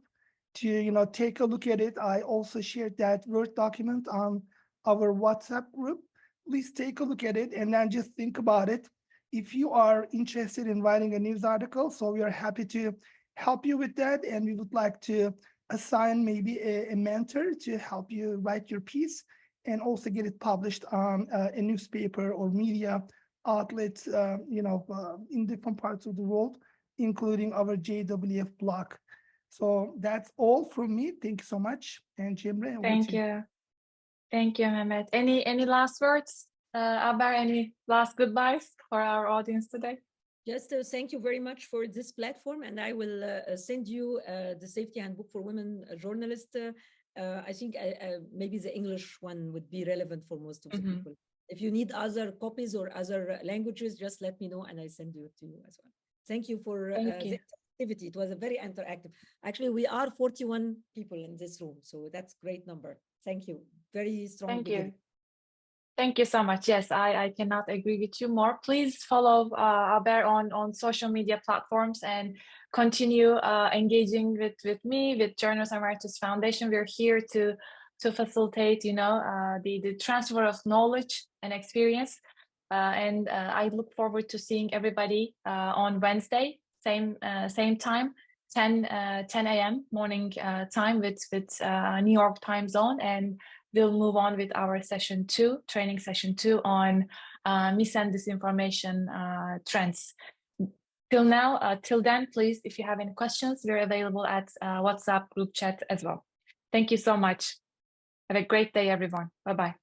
to take a look at it. I also shared that Word document on our WhatsApp group. Please take a look at it and then just think about it. If you are interested in writing a news article, so we are happy to help you with that, and we would like to assign maybe a mentor to help you write your piece and also get it published on a newspaper or media outlets in different parts of the world, including our JWF blog. So that's all from me. Thank you so much. And Cemre, thank you. Thank you, Mehmet. Any last words? Abeer, any last goodbyes for our audience today? Just thank you very much for this platform, and I will send you the Safety Handbook for Women Journalists. I think maybe the English one would be relevant for most of the people. If you need other copies or other languages, just let me know and I send it to you as well. Thank you for the activity. It was a very interactive. Actually, we are 41 people in this room, so that's a great number. Thank you. Very strong. Thank you. Thank you so much. Yes, I cannot agree with you more. Please follow Abeer on social media platforms and continue engaging with me, with Journalism Emeritus Foundation. We're here to facilitate, you know, the transfer of knowledge and experience. And I look forward to seeing everybody on Wednesday, same time, 10 a.m. morning time with New York time zone, and we'll move on with our session 2, training session 2 on mis and disinformation trends. Till then, please, if you have any questions, we're available at WhatsApp group chat as well. Thank you so much. Have a great day, everyone. Bye-bye.